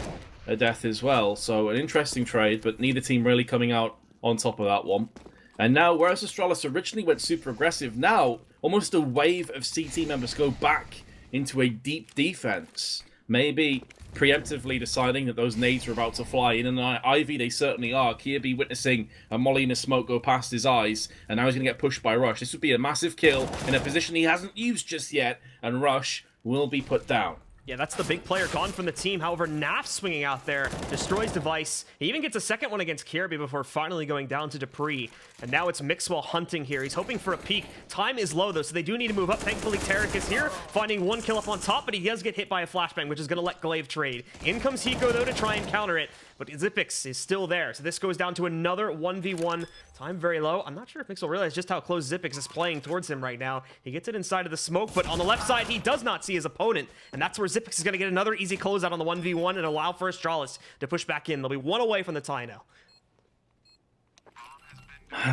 Speaker 2: a death as well. So an interesting trade, but neither team really coming out on top of that one. And now, whereas Astralis originally went super aggressive, now almost a wave of CT members go back into a deep defense. Maybe preemptively deciding that those nades are about to fly in, and Ivy they certainly are. Kirby witnessing a molly in a smoke go past his eyes, and now he's going to get pushed by Rush. This would be a massive kill in a position he hasn't used just yet, and Rush will be put down.
Speaker 1: Yeah, that's the big player gone from the team. However, Naf swinging out there, destroys Device. He even gets a second one against Kirby before finally going down to Dupree. And now it's Mixwell hunting here. He's hoping for a peek. Time is low, though, so they do need to move up. Thankfully, Tarek is here, finding one kill up on top, but he does get hit by a flashbang, which is going to let Glaive trade. In comes Hiko, though, to try and counter it. But Zipix is still there, so this goes down to another 1v1. Time very low. I'm not sure if Mixwell realized just how close Zipix is playing towards him right now. He gets it inside of the smoke, but on the left side, he does not see his opponent. And that's where Zipix is going to get another easy closeout on the 1v1 and allow for Astralis to push back in. They'll be one away from the tie now.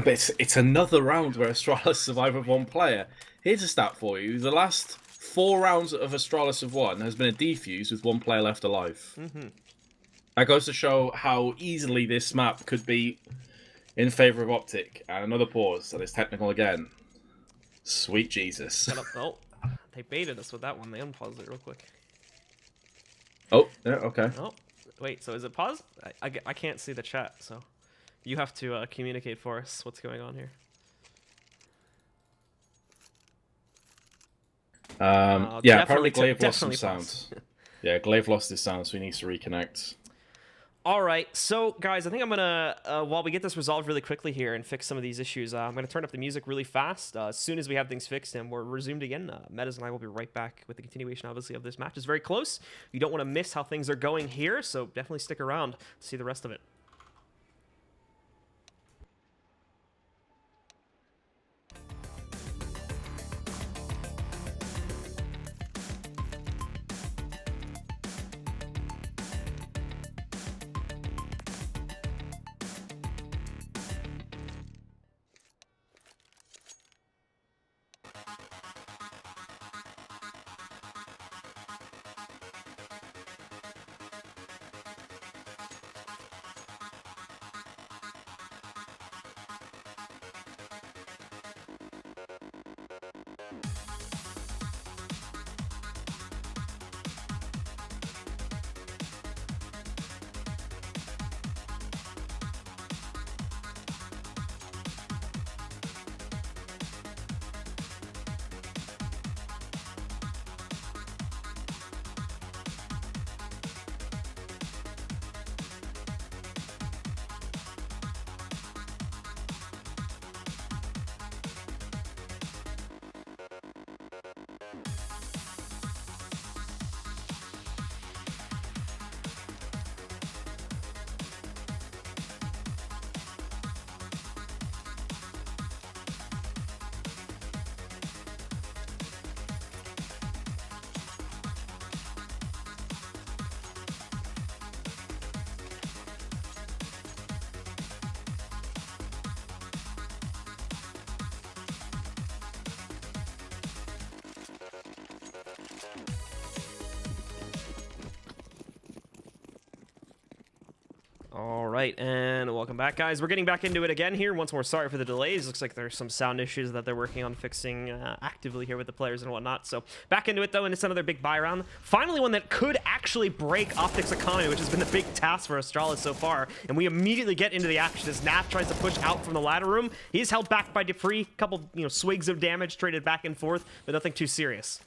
Speaker 2: But it's another round where Astralis survive with one player. Here's a stat for you. The last 4 rounds of Astralis have won has been a defuse with one player left alive. That goes to show how easily this map could be in favor of OpTic. And another pause, and it's technical again. Sweet Jesus.
Speaker 1: Oh, they baited us with that one. They unpaused it real quick.
Speaker 2: Oh, yeah, okay.
Speaker 1: Oh, wait, so is it paused? I can't see the chat, so you have to communicate for us what's going on here.
Speaker 2: Yeah, apparently Glaive lost some sound. Yeah, Glaive lost his sound, so he needs to reconnect.
Speaker 1: All right, so guys, I think I'm gonna while we get this resolved really quickly here and fix some of these issues, I'm gonna turn up the music really fast. As soon as we have things fixed and we're resumed again, Metas and I will be right back with the continuation, obviously, of this match. It's very close. You don't want to miss how things are going here, so definitely stick around to see the rest of it. right, and welcome back, guys. We're getting back into it again here. Once more, sorry for the delays. Looks like there's some sound issues that they're working on fixing actively here with the players and whatnot. So back into it, though, and it's another big buy round. Finally, one that could actually break OpTic's economy, which has been the big task for Astralis so far. And we immediately get into the action as Naf tries to push out from the ladder room. He's held back by Dupree. Couple, swigs of damage traded back and forth, but nothing too serious.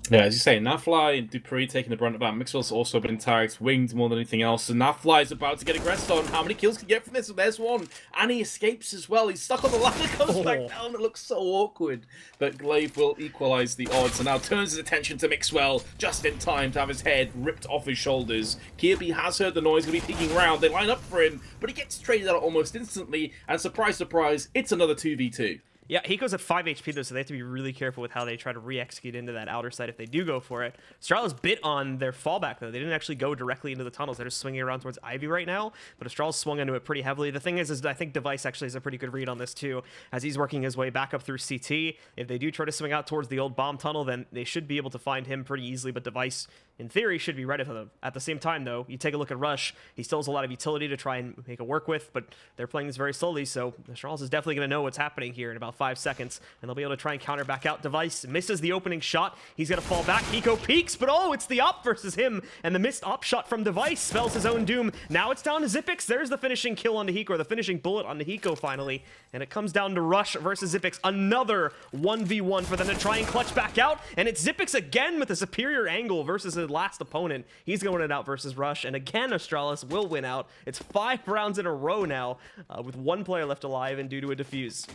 Speaker 2: Yeah, as you say, Nafly and Dupree taking the brunt of that. Mixwell's also been tagged, winged more than anything else. And Nafly is about to get aggressed on. How many kills can he get from this? There's one. And he escapes as well. He's stuck on the ladder, goes back down. It looks so awkward. But Glaive will equalize the odds and now turns his attention to Mixwell just in time to have his head ripped off his shoulders. Kirby has heard the noise, going to be peeking round. They line up for him, but he gets traded out almost instantly. And surprise, surprise, it's another 2v2.
Speaker 1: Yeah, he goes at 5 HP, though, so they have to be really careful with how they try to re-execute into that outer side if they do go for it. Astralis bit on their fallback, though. They didn't actually go directly into the tunnels. They're just swinging around towards Ivy right now, but Astralis swung into it pretty heavily. The thing is I think Device actually has a pretty good read on this, too, as he's working his way back up through CT. If they do try to swing out towards the old bomb tunnel, then they should be able to find him pretty easily, but Device, in theory, should be ready for them. At the same time, though, you take a look at Rush. He still has a lot of utility to try and make it work with, but they're playing this very slowly, so Astralis is definitely going to know what's happening here in about 5 seconds. And they'll be able to try and counter back out. Device misses the opening shot. He's going to fall back. Hiko peeks, but oh, it's the op versus him. And the missed op shot from Device spells his own doom. Now it's down to Xyp9x. There's the finishing kill onto Hiko, or the finishing bullet onto Hiko finally. And it comes down to Rush versus Xyp9x. Another 1v1 for them to try and clutch back out. And it's Xyp9x again with a superior angle versus his last opponent. He's going to win it out versus Rush. And again, Astralis will win out. It's 5 rounds in a row now with 1 player left alive and due to a defuse.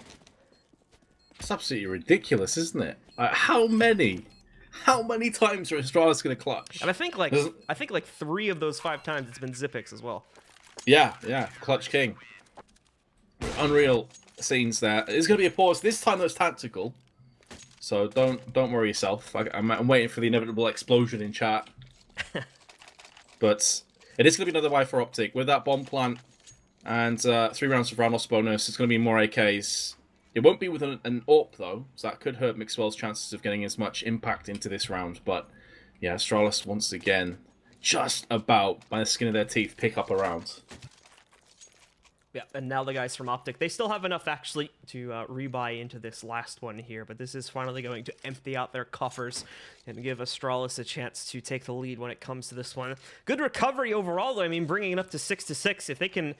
Speaker 2: It's absolutely ridiculous, isn't it? How many times are Astralis going to clutch?
Speaker 1: And I think like 3 of those 5 times it's been Xyp9x as well.
Speaker 2: Yeah, clutch king. Unreal scenes there. There's going to be a pause. This time that's tactical, so don't worry yourself. I'm waiting for the inevitable explosion in chat. But it is going to be another buy for OpTic with that bomb plant and 3 rounds of Ranos bonus. It's going to be more AKs. It won't be with an AWP, though, so that could hurt Mixwell's chances of getting as much impact into this round. But, yeah, Astralis, once again, just about, by the skin of their teeth, pick up a round.
Speaker 1: Yeah, and now the guys from OpTic, they still have enough, actually, to rebuy into this last one here. But this is finally going to empty out their coffers and give Astralis a chance to take the lead when it comes to this one. Good recovery overall, though. I mean, bringing it up to 6-6, if they can...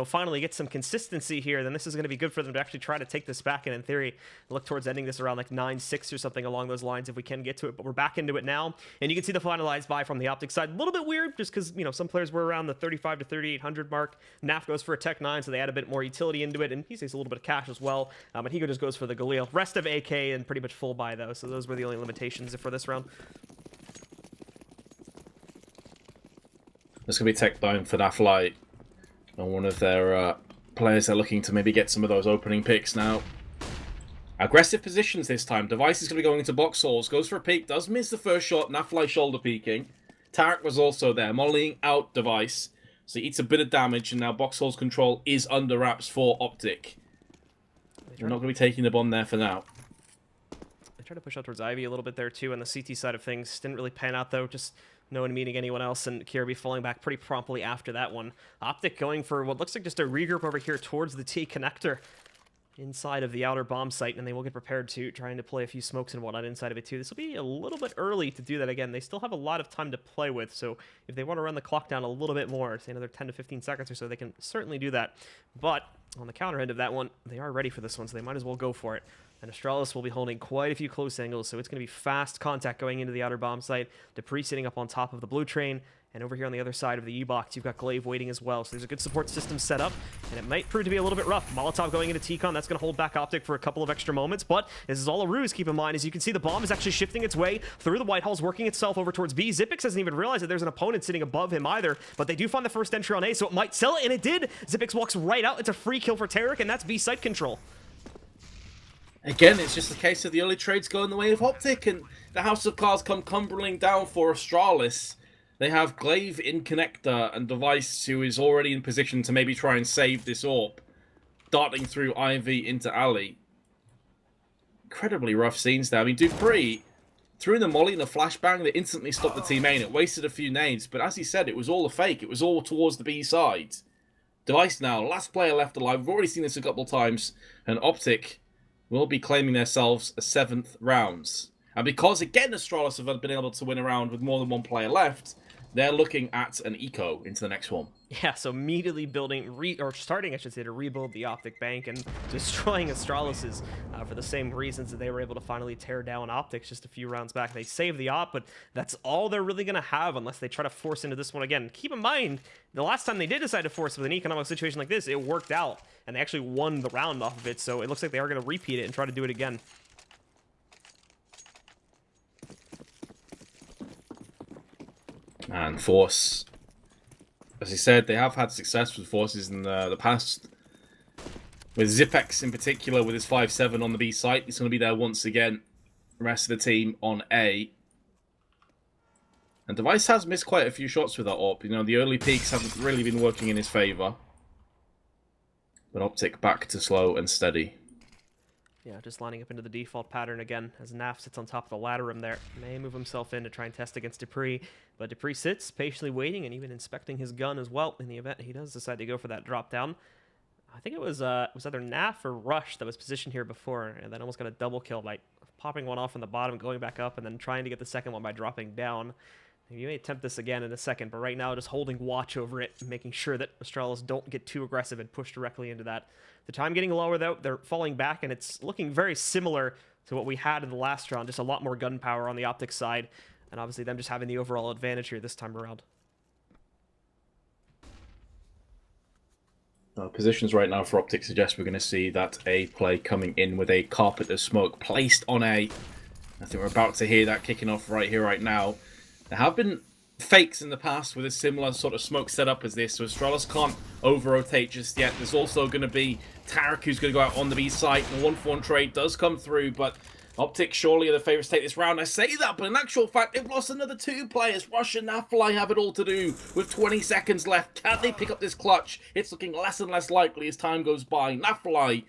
Speaker 1: finally get some consistency here, then this is going to be good for them to actually try to take this back and, in theory, look towards ending this around like 9-6 or something along those lines if we can get to it. But we're back into it now, and you can see the finalized buy from the OpTic side. A little bit weird just because, some players were around the 35 to 3,800 mark. Naf goes for a Tech 9, so they add a bit more utility into it, and he saves a little bit of cash as well. And Higo just goes for the Galil. Rest of AK and pretty much full buy, though, so those were the only limitations for this round.
Speaker 2: There's going to be Tech 9 for Nafly. And one of their players are looking to maybe get some of those opening picks now. Aggressive positions this time. Device is going to be going into box holes. Goes for a peek. Does miss the first shot. Nafly shoulder peeking. Tarek was also there. Mollying out Device. So he eats a bit of damage. And now box holes control is under wraps for OpTic. We're not going to be taking the bomb there for now.
Speaker 1: They try to push out towards Ivy a little bit there, too, on the CT side of things. Didn't really pan out, though. Just... no one meeting anyone else, and Kirby falling back pretty promptly after that one. OpTic going for what looks like just a regroup over here towards the T connector inside of the outer bomb site, and they will get prepared to trying to play a few smokes and whatnot inside of it too. This will be a little bit early to do that again. They still have a lot of time to play with, so if they want to run the clock down a little bit more, say another 10 to 15 seconds or so, they can certainly do that. But on the counter end of that one, they are ready for this one, so they might as well go for it. And Astralis will be holding quite a few close angles, so it's going to be fast contact going into the outer bomb site. Dupree sitting up on top of the blue train, and over here on the other side of the E-box, you've got Glaive waiting as well. So there's a good support system set up, and it might prove to be a little bit rough. Molotov going into T-Con, that's going to hold back OpTic for a couple of extra moments, but this is all a ruse, keep in mind. As you can see, the bomb is actually shifting its way through the White Halls, working itself over towards B. Xyp9x doesn't even realize that there's an opponent sitting above him either, but they do find the first entry on A, so it might sell it, and it did. Xyp9x walks right out. It's a free kill for Tarek, and that's B site control.
Speaker 2: Again, it's just a case of the early trades going the way of OpTic, and the House of Cards come crumbling down for Astralis. They have Glaive in connector and Device, who is already in position to maybe try and save this AWP, darting through Ivy into Alley. Incredibly rough scenes there. I mean, Dupree threw in the molly and a flashbang that instantly stopped the team A, and it wasted a few nades. But as he said, it was all a fake. It was all towards the B side. Device now, last player left alive. We've already seen this a couple of times. And OpTic will be claiming themselves a 7th round. And because, again, Astralis have been able to win a round with more than one player left, they're looking at an eco into the next one.
Speaker 1: Yeah, so immediately starting, I should say, to rebuild the OpTic bank and destroying Astralis's for the same reasons that they were able to finally tear down OpTic just a few rounds back. They saved the op, but that's all they're really going to have unless they try to force into this one again. Keep in mind, the last time they did decide to force with an economic situation like this, it worked out, and they actually won the round off of it, so it looks like they are going to repeat it and try to do it again.
Speaker 2: And Force, as he said, they have had success with Forces in the past. With Zipex in particular, with his 5-7 on the B site, he's going to be there once again. The rest of the team on A. And Device has missed quite a few shots with that AWP. You know, the early peaks haven't really been working in his favour. But OpTic back to slow and steady.
Speaker 1: Yeah, just lining up into the default pattern again as Naf sits on top of the ladder room there. May move himself in to try and test against Dupree, but Dupree sits patiently waiting and even inspecting his gun as well in the event he does decide to go for that drop down. I think it was either Naf or Rush that was positioned here before and then almost got a double kill by popping one off on the bottom, going back up, and then trying to get the second one by dropping down. You may attempt this again in a second, but right now just holding watch over it, making sure that Astralis don't get too aggressive and push directly into that. The time getting lower, though, they're falling back, and it's looking very similar to what we had in the last round, just a lot more gunpowder on the OpTic side, and obviously them just having the overall advantage here this time around.
Speaker 2: Positions right now for OpTic suggest we're going to see that A play coming in with a carpet of smoke placed on A. I think we're about to hear that kicking off right here, right now. There have been fakes in the past with a similar sort of smoke setup as this, so Astralis can't over-rotate just yet. There's also going to be Tarek who's going to go out on the B site, and the 1-for-1 trade does come through, but OpTic surely are the favourites to take this round. I say that, but in actual fact, they've lost another 2 players. Rush and Nafly have it all to do with 20 seconds left. Can they pick up this clutch? It's looking less and less likely as time goes by. Nafly,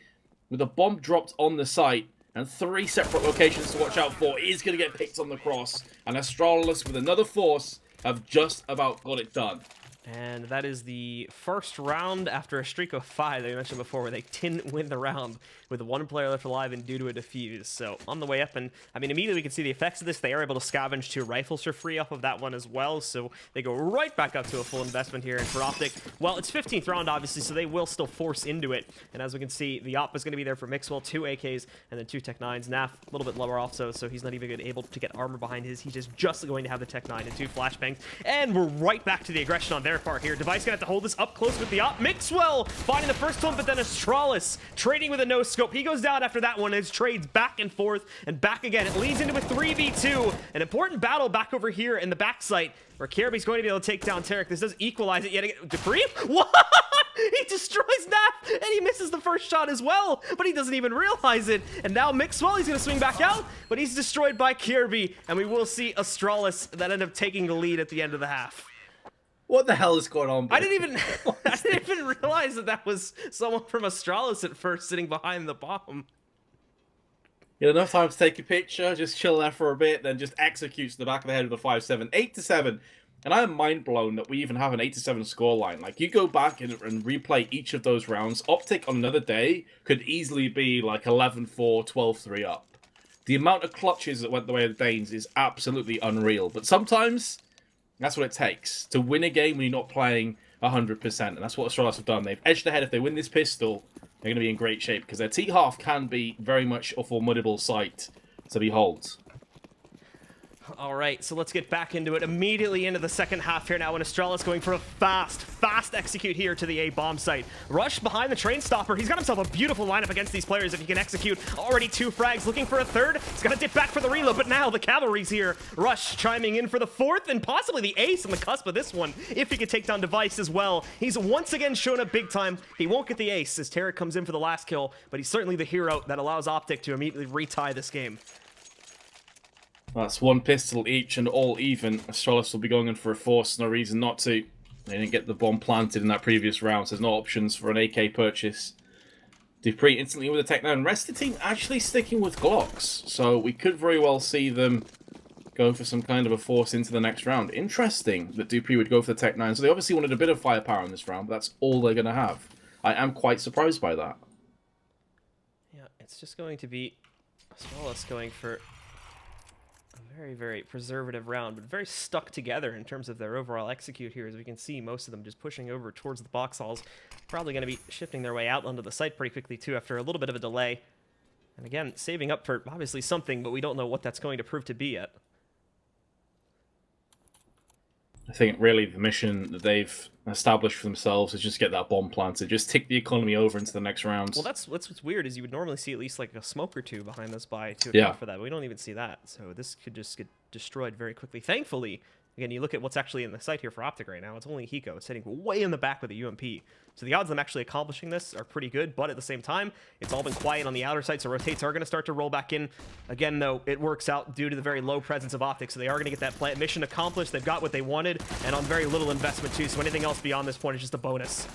Speaker 2: with a bomb dropped on the site, and 3 separate locations to watch out for, is going to get picked on the cross. And Astralis, with another force, have just about got it done.
Speaker 1: And that is the first round after a streak of 5 that we mentioned before, where they didn't win the round with 1 player left alive and due to a defuse. So on the way up, and I mean, immediately we can see the effects of this. They are able to scavenge 2 rifles for free off of that one as well. So they go right back up to a full investment here. And for OpTic, well, it's 15th round, obviously, so they will still force into it. And as we can see, the op is going to be there for Mixwell, 2 AKs, and then 2 Tech 9s. Naf, a little bit lower also, so he's not even able to get armor behind his. He's just going to have the Tech 9 and 2 flashbangs. And we're right back to the aggression on their part here. Device gonna have to hold this up close with the op. Mixwell finding the first one, but then Astralis trading with a no-scope. He goes down after that one. His trades back and forth and back again. It leads into a 3v2. An important battle back over here in the backside where Kirby's going to be able to take down Tarek. This does equalize it yet again. Dupree? What? He destroys Naf, and he misses the first shot as well, but he doesn't even realize it. And now Mixwell, he's going to swing back out, but he's destroyed by Kirby, and we will see Astralis that end up taking the lead at the end of the half.
Speaker 2: What the hell is going on, bro?
Speaker 1: I didn't even realize that was someone from Astralis at first sitting behind the bomb.
Speaker 2: You had enough time to take a picture, just chill there for a bit, then just executes the back of the head with a 5-7. 8-7. And I am mind blown that we even have an 8-7 scoreline. Like, you go back and replay each of those rounds, OpTic on another day could easily be like 11-4, 12-3 up. The amount of clutches that went the way of the Danes is absolutely unreal. But sometimes that's what it takes to win a game when you're not playing 100%. And that's what Astralis have done. They've edged ahead. If they win this pistol, they're going to be in great shape because their T-half can be very much a formidable sight to behold.
Speaker 1: All right, so let's get back into it. Immediately into the second half here now, and Astralis going for a fast execute here to the A bomb site. Rush behind the train stopper. He's got himself a beautiful lineup against these players if he can execute. Already 2 frags, looking for a 3rd. He's got to dip back for the reload, but now the cavalry's here. Rush chiming in for the 4th, and possibly the ace on the cusp of this one, if he could take down Device as well. He's once again shown up big time. He won't get the ace as Tarek comes in for the last kill, but he's certainly the hero that allows OpTic to immediately retie this game.
Speaker 2: That's 1 pistol each and all even. Astralis will be going in for a force. No reason not to. They didn't get the bomb planted in that previous round, so there's no options for an AK purchase. Dupree instantly with a Tech 9. Rest of the team actually sticking with Glocks. So we could very well see them go for some kind of a force into the next round. Interesting that Dupree would go for the Tech 9. So they obviously wanted a bit of firepower in this round, but that's all they're going to have. I am quite surprised by that.
Speaker 1: Yeah, it's just going to be Astralis going for a very, very preservative round, but very stuck together in terms of their overall execute here. As we can see, most of them just pushing over towards the box halls. Probably going to be shifting their way out onto the site pretty quickly, too, after a little bit of a delay. And again, saving up for obviously something, but we don't know what that's going to prove to be yet.
Speaker 2: I think really the mission that they've established for themselves is just get that bomb planted, just tick the economy over into the next round.
Speaker 1: Well, that's what's weird is you would normally see at least like a smoke or two behind this buy to account for that, but we don't even see that. So this could just get destroyed very quickly. Thankfully, again, you look at what's actually in the site here for OpTic right now. It's only Hiko sitting way in the back with a UMP. So the odds of them actually accomplishing this are pretty good, but at the same time, it's all been quiet on the outer side, so rotates are going to start to roll back in. Again, though, it works out due to the very low presence of OpTic, so they are going to get that mission accomplished. They've got what they wanted, and on very little investment, too, so anything else beyond this point is just a bonus.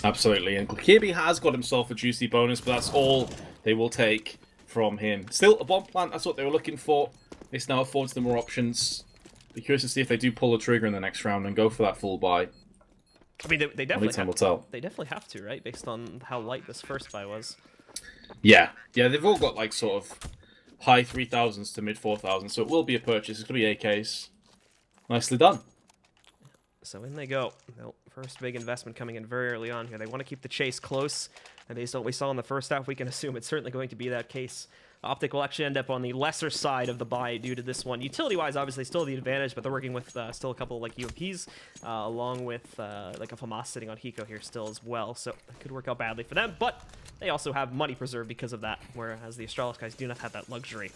Speaker 2: Absolutely, and Kirby has got himself a juicy bonus, but that's all they will take from him. Still, a bomb plant, that's what they were looking for. This now affords them more options. Be curious to see if they do pull the trigger in the next round and go for that full buy.
Speaker 1: I mean, they definitely
Speaker 2: time will tell.
Speaker 1: They definitely have to, right? Based on how light this first buy was.
Speaker 2: Yeah, they've all got like sort of high 3,000s to mid 4,000s, so it will be a purchase. It's going to be AKs. Nicely done.
Speaker 1: So in they go. First big investment coming in very early on here. They want to keep the chase close, and based on what we saw in the first half, we can assume it's certainly going to be that case. OpTic will actually end up on the lesser side of the buy due to this one. Utility-wise, obviously, still the advantage, but they're working with still a couple of like UMPs, along with like a FAMAS sitting on Hiko here still as well. So it could work out badly for them, but they also have money preserved because of that, whereas the Astralis guys do not have that luxury.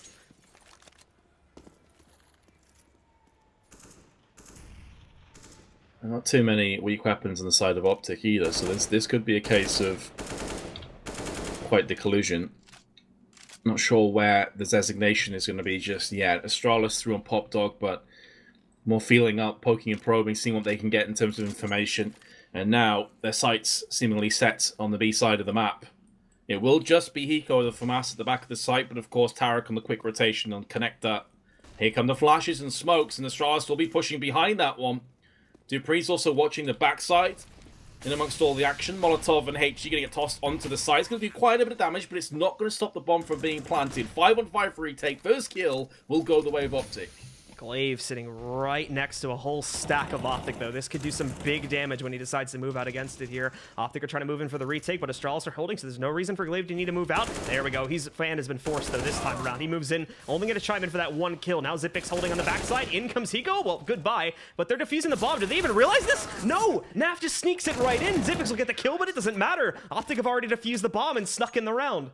Speaker 2: Not too many weak weapons on the side of OpTic either, so this could be a case of quite the collusion. Not sure where the designation is going to be just yet. Astralis threw on Pop Dog, but more feeling up, poking and probing, seeing what they can get in terms of information. And now their sights seemingly set on the B side of the map. It will just be Hiko, the FAMAS at the back of the site, but of course Tarek on the quick rotation on Connector. Here come the flashes and smokes, and Astralis will be pushing behind that one. Dupree's also watching the backside. In amongst all the action, Molotov and HG going to get tossed onto the side. It's going to do quite a bit of damage, but it's not going to stop the bomb from being planted. 5-on-5 for retake. First kill will go the way of OpTic.
Speaker 1: Glaive sitting right next to a whole stack of OpTic, though. This could do some big damage when he decides to move out against it here. OpTic are trying to move in for the retake, but Astralis are holding, so there's no reason for Glaive to need to move out. There we go. His fan has been forced, though, this time around. He moves in, only going to chime in for that one kill. Now Zipix holding on the backside. In comes Hiko. Well, goodbye. But they're defusing the bomb. Did they even realize this? No! Naf just sneaks it right in. Zipix will get the kill, but it doesn't matter. OpTic have already defused the bomb and snuck in the round.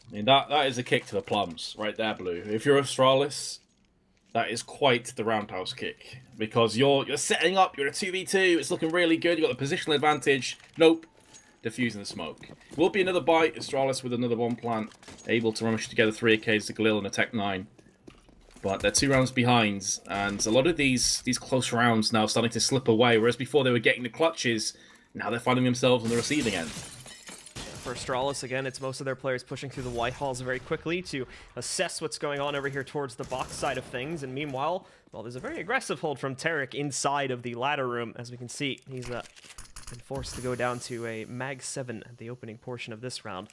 Speaker 2: I mean, that is a kick to the plums right there, Blue. If you're Astralis, that is quite the roundhouse kick, because you're setting up, you're a 2v2, it's looking really good, you've got the positional advantage. Nope. Defusing the smoke. Will be another bite. Astralis with another bomb plant, able to rush together 3 AKs, the Galil and a Tech 9. But they're 2 rounds behind, and a lot of these close rounds now starting to slip away, whereas before they were getting the clutches, now they're finding themselves on the receiving end.
Speaker 1: For Astralis, again, it's most of their players pushing through the white halls very quickly to assess what's going on over here towards the box side of things. And meanwhile, well, there's a very aggressive hold from Tarek inside of the ladder room. As we can see, he's been forced to go down to a Mag 7 at the opening portion of this round.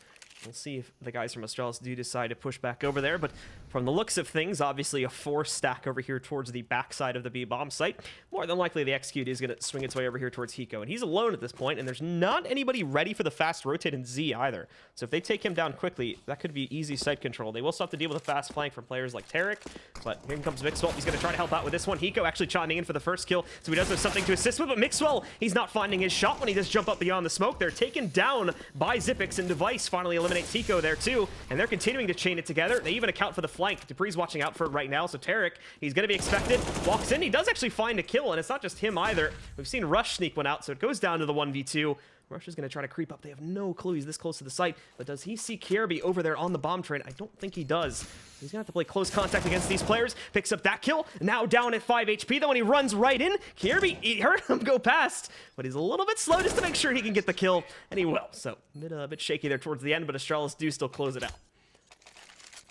Speaker 1: We'll see if the guys from Astralis do decide to push back over there, but from the looks of things, obviously a 4 stack over here towards the backside of the B-bomb site. More than likely, the execute is going to swing its way over here towards Hiko, and he's alone at this point, and there's not anybody ready for the fast rotate in Z either. So if they take him down quickly, that could be easy site control. They will still have to deal with a fast flank from players like Tarek, but here comes Mixwell. He's going to try to help out with this one. Hiko actually chiming in for the first kill, so he does have something to assist with, but Mixwell, he's not finding his shot when he does jump up beyond the smoke. They're taken down by Zipix, and Device finally eliminates Hiko there too, and they're continuing to chain it together. They even account for the flank. Dupree's watching out for it right now, so Tarek, he's going to be expected. Walks in, he does actually find a kill, and it's not just him either. We've seen Rush sneak one out, so it goes down to the 1v2. Rush is going to try to creep up. They have no clue he's this close to the site, but does he see Kirby over there on the bomb train? I don't think he does. He's going to have to play close contact against these players. Picks up that kill, now down at 5 HP, though when he runs right in, Kirby, he heard him go past, but he's a little bit slow just to make sure he can get the kill, and he will. So, a bit shaky there towards the end, but Astralis do still close it out.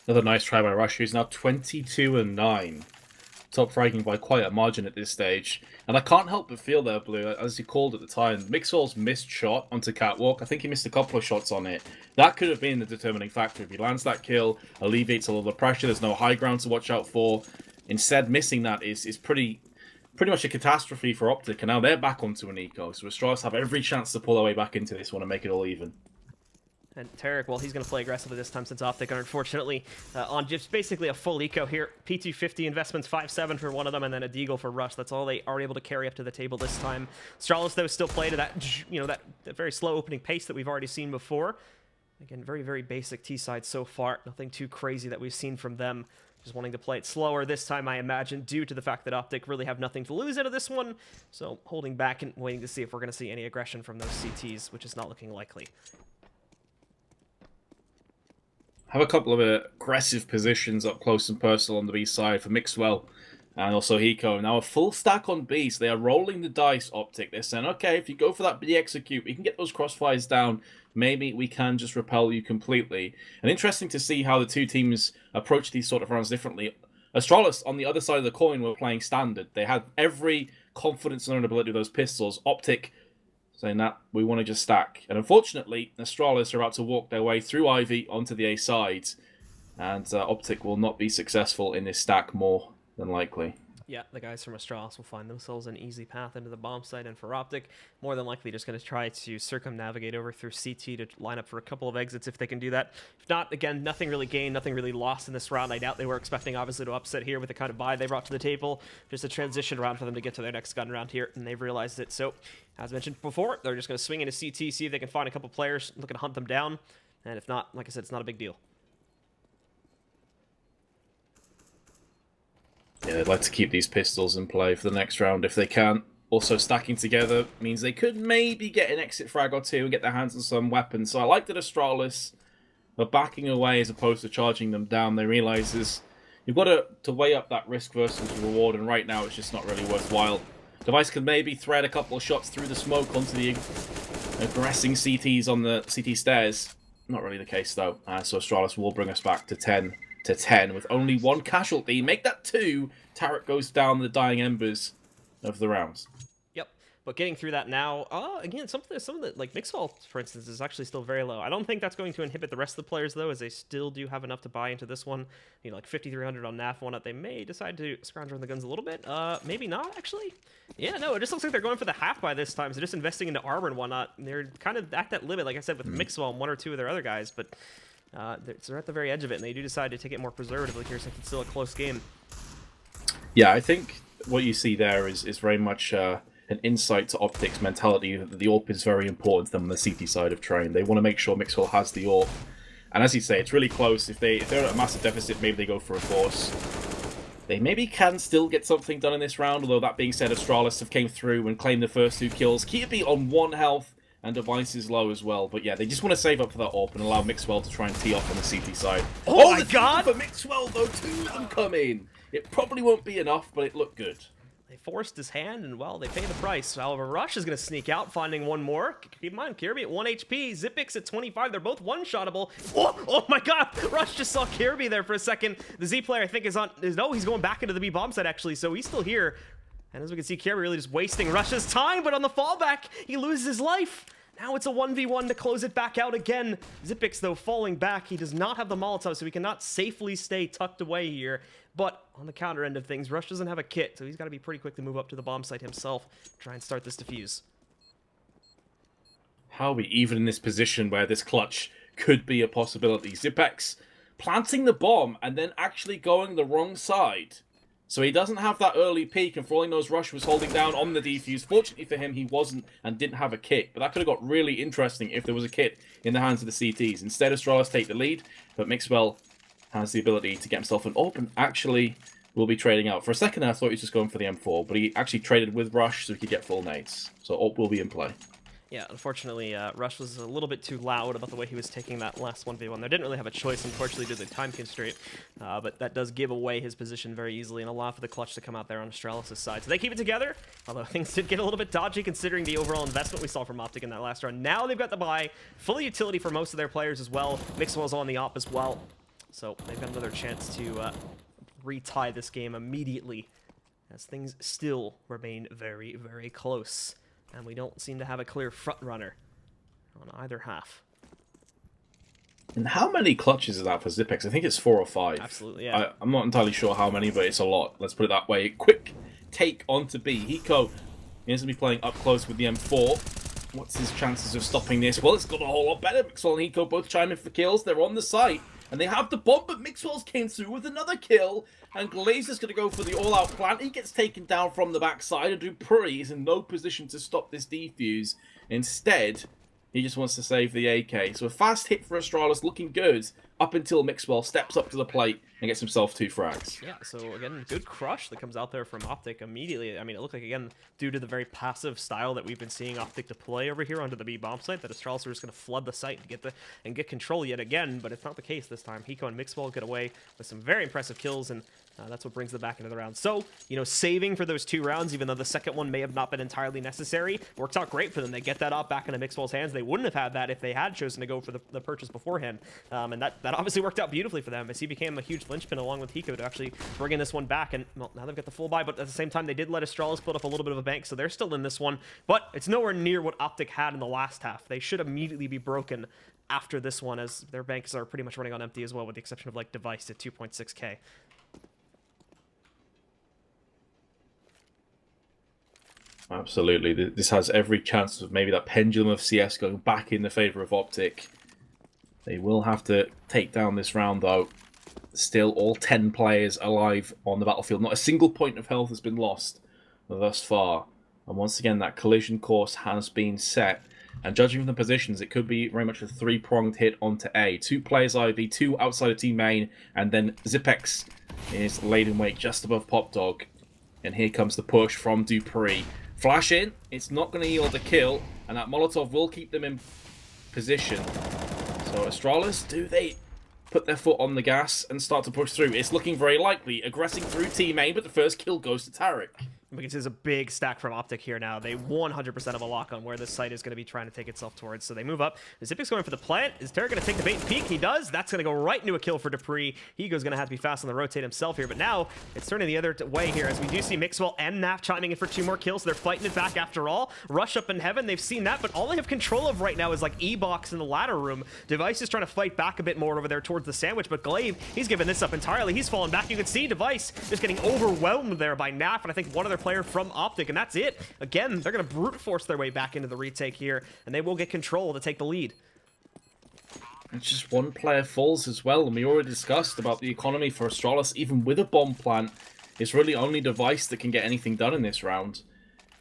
Speaker 2: Another nice try by Rush, who's now 22-9. Top fragging by quite a margin at this stage. And I can't help but feel there, Blue, as you called at the time, Mixwell's missed shot onto Catwalk. I think he missed a couple of shots on it. That could have been the determining factor. If he lands that kill, alleviates a lot of the pressure, there's no high ground to watch out for. Instead, missing that is pretty much a catastrophe for OpTic, and now they're back onto an eco. So Astralis have every chance to pull their way back into this one and make it all even.
Speaker 1: And Tarek, well, he's going to play aggressively this time since OpTic are unfortunately on just basically a full eco here. P250 investments, 5-7 for one of them, and then a deagle for Rush. That's all they are able to carry up to the table this time. Astralis, though, still play to that, that very slow opening pace that we've already seen before. Again, very, very basic T-side so far. Nothing too crazy that we've seen from them. Just wanting to play it slower this time, I imagine, due to the fact that OpTic really have nothing to lose out of this one. So holding back and waiting to see if we're going to see any aggression from those CTs, which is not looking likely.
Speaker 2: Have a couple of aggressive positions up close and personal on the B side for Mixwell and also Hiko. Now a full stack on B, so they are rolling the dice, OpTic. They're saying, okay, if you go for that B execute, we can get those crossfires down. Maybe we can just repel you completely. And interesting to see how the two teams approach these sort of rounds differently. Astralis, on the other side of the coin, were playing standard. They had every confidence in their own ability with those pistols. OpTic saying that we want to just stack. And unfortunately, Astralis are about to walk their way through Ivy onto the A side. And OpTic will not be successful in this stack more than likely.
Speaker 1: Yeah, the guys from Astralis will find themselves an easy path into the bomb site, and for OpTic, more than likely just going to try to circumnavigate over through CT to line up for a couple of exits if they can do that. If not, again, nothing really gained, nothing really lost in this round. I doubt they were expecting, obviously, to upset here with the kind of buy they brought to the table. Just a transition round for them to get to their next gun round here, and they've realized it. So, as mentioned before, they're just going to swing into CT, see if they can find a couple players, looking to hunt them down, and if not, like I said, it's not a big deal.
Speaker 2: Yeah, they'd like to keep these pistols in play for the next round if they can. Also, stacking together means they could maybe get an exit frag or two and get their hands on some weapons. So I like that Astralis are backing away as opposed to charging them down. They realise you've got to weigh up that risk versus reward, and right now it's just not really worthwhile. Device could maybe thread a couple of shots through the smoke onto the aggressing CTs on the CT stairs. Not really the case, though. So Astralis will bring us back to 10 with only one casualty. Make that 2. Tarek goes down the dying embers of the rounds.
Speaker 1: Yep, but getting through that now, again, some of the like Mixwell, for instance, is actually still very low. I don't think that's going to inhibit the rest of the players, though, as they still do have enough to buy into this one. You know, like 5,300 on NAF one up. They may decide to scrounge on the guns a little bit. Maybe not, actually. Yeah, no, it just looks like they're going for the half buy this time, so just investing into armor and whatnot. And they're kind of at that limit, like I said, with Mixwell and 1 or 2 of their other guys, but they're at the very edge of it, and they do decide to take it more preservatively here since it's still a close game.
Speaker 2: Yeah, I think what you see there is very much an insight to OpTic's mentality that the AWP is very important to them on the CT side of Train. They want to make sure Mixwell has the AWP. And as you say, it's really close. If they're at a massive deficit, maybe they go for a force. They maybe can still get something done in this round, although that being said, Astralis have came through and claimed the first 2 kills. Kirby on 1 health, and Device is low as well. But yeah, they just want to save up for that AWP and allow Mixwell to try and tee off on the CT side.
Speaker 1: Oh my god!
Speaker 2: For Mixwell, though, 2 of them come in. It probably won't be enough, but it looked good.
Speaker 1: They forced his hand, and, well, they pay the price. However, Rush is going to sneak out, finding one more. Keep in mind, Kirby at 1 HP, Zipix at 25. They're both one-shottable. Oh my god! Rush just saw Kirby there for a second. The Z player, I think, no, he's going back into the B bomb site, actually, so he's still here. And as we can see, Kirby really just wasting Rush's time, but on the fallback, he loses his life. Now it's a 1v1 to close it back out again. Zipix, though, falling back. He does not have the Molotov, so he cannot safely stay tucked away here. But on the counter end of things, Rush doesn't have a kit, so he's got to be pretty quick to move up to the bomb site himself, try and start this defuse.
Speaker 2: How are we even in this position where this clutch could be a possibility? Zipex planting the bomb and then actually going the wrong side. So he doesn't have that early peek, and for all he knows, Rush was holding down on the defuse. Fortunately for him, he wasn't and didn't have a kit. But that could have got really interesting if there was a kit in the hands of the CTs. Instead, Astralis take the lead, but Mixwell has the ability to get himself an AWP and actually will be trading out. For a second, I thought he was just going for the M4, but he actually traded with Rush so he could get full nades. So AWP will be in play.
Speaker 1: Yeah, unfortunately, Rush was a little bit too loud about the way he was taking that last 1v1. They didn't really have a choice, unfortunately, due to the time constraint. But that does give away his position very easily and allow for the clutch to come out there on Astralis' side. So they keep it together, although things did get a little bit dodgy considering the overall investment we saw from OpTic in that last round. Now they've got the buy, full utility for most of their players as well. Mixwell's on the op as well. So they've got another chance to retie this game immediately, as things still remain very, very close. And we don't seem to have a clear front runner on either half.
Speaker 2: And how many clutches is that for Zipex? I think it's 4 or 5.
Speaker 1: Absolutely, yeah.
Speaker 2: I'm not entirely sure how many, but it's a lot. Let's put it that way. Quick take onto B. Hiko is going to be playing up close with the M4. What's his chances of stopping this? Well, it's got a whole lot better. Mixwell and Hiko both chime in for kills. They're on the site, and they have the bomb, but Mixwell's came through with another kill, and Glazer's going to go for the all-out plant. He gets taken down from the backside, and Dupree is in no position to stop this defuse. Instead, he just wants to save the AK. So a fast hit for Astralis, looking good, up until Mixwell steps up to the plate and gets himself 2 frags.
Speaker 1: Yeah, so again, good crush that comes out there from OpTic immediately. I mean, it looked like, again, due to the very passive style that we've been seeing OpTic deploy over here onto the B bomb site, that Astralis are just going to flood the site and get control yet again, but it's not the case this time. Hiko and Mixwell get away with some very impressive kills, and that's what brings them back into the round. So, you know, saving for those 2 rounds, even though the second one may have not been entirely necessary, works out great for them. They get that op back into Mixwell's hands. They wouldn't have had that if they had chosen to go for the purchase beforehand. And that obviously worked out beautifully for them, as he became a huge linchpin along with Hiko to actually bring in this one back. And, well, now they've got the full buy, but at the same time, they did let Astralis build up a little bit of a bank, so they're still in this one. But it's nowhere near what OpTic had in the last half. They should immediately be broken after this one, as their banks are pretty much running on empty as well, with the exception of, like, Device at 2.6k.
Speaker 2: Absolutely. This has every chance of maybe that pendulum of CS going back in the favor of OpTic. They will have to take down this round, though. Still, all 10 players alive on the battlefield. Not a single point of health has been lost thus far. And once again, that collision course has been set. And judging from the positions, it could be very much a 3-pronged hit onto A. 2 players IV, 2 outside of team main, and then Zipex is laid in wait just above PopDog. And here comes the push from Dupree. Flash in, it's not going to yield a kill, and that Molotov will keep them in position. So Astralis, do they put their foot on the gas and start to push through? It's looking very likely. Aggressing through team A, but the first kill goes to Tarek.
Speaker 1: We can see there's a big stack from OpTic here now. They 100% of a lock on where this site is going to be trying to take itself towards. So they move up. Zipic's going for the plant. Is Tarek going to take the bait and peek? He does. That's going to go right into a kill for Dupree. Higo's going to have to be fast on the rotate himself here. But now it's turning the other way here, as we do see Mixwell and Naf chiming in for 2 more kills. So they're fighting it back after all. Rush up in heaven. They've seen that. But all they have control of right now is like E-Box in the ladder room. Device is trying to fight back a bit more over there towards the sandwich. But Glaive, he's given this up entirely. He's fallen back. You can see Device just getting overwhelmed there by Naf. And I think one other player from OpTic. And that's it. Again, they're going to brute force their way back into the retake here, and they will get control to take the lead.
Speaker 2: It's just 1 player falls as well, and we already discussed about the economy for Astralis. Even with a bomb plant, it's really only Device that can get anything done in this round.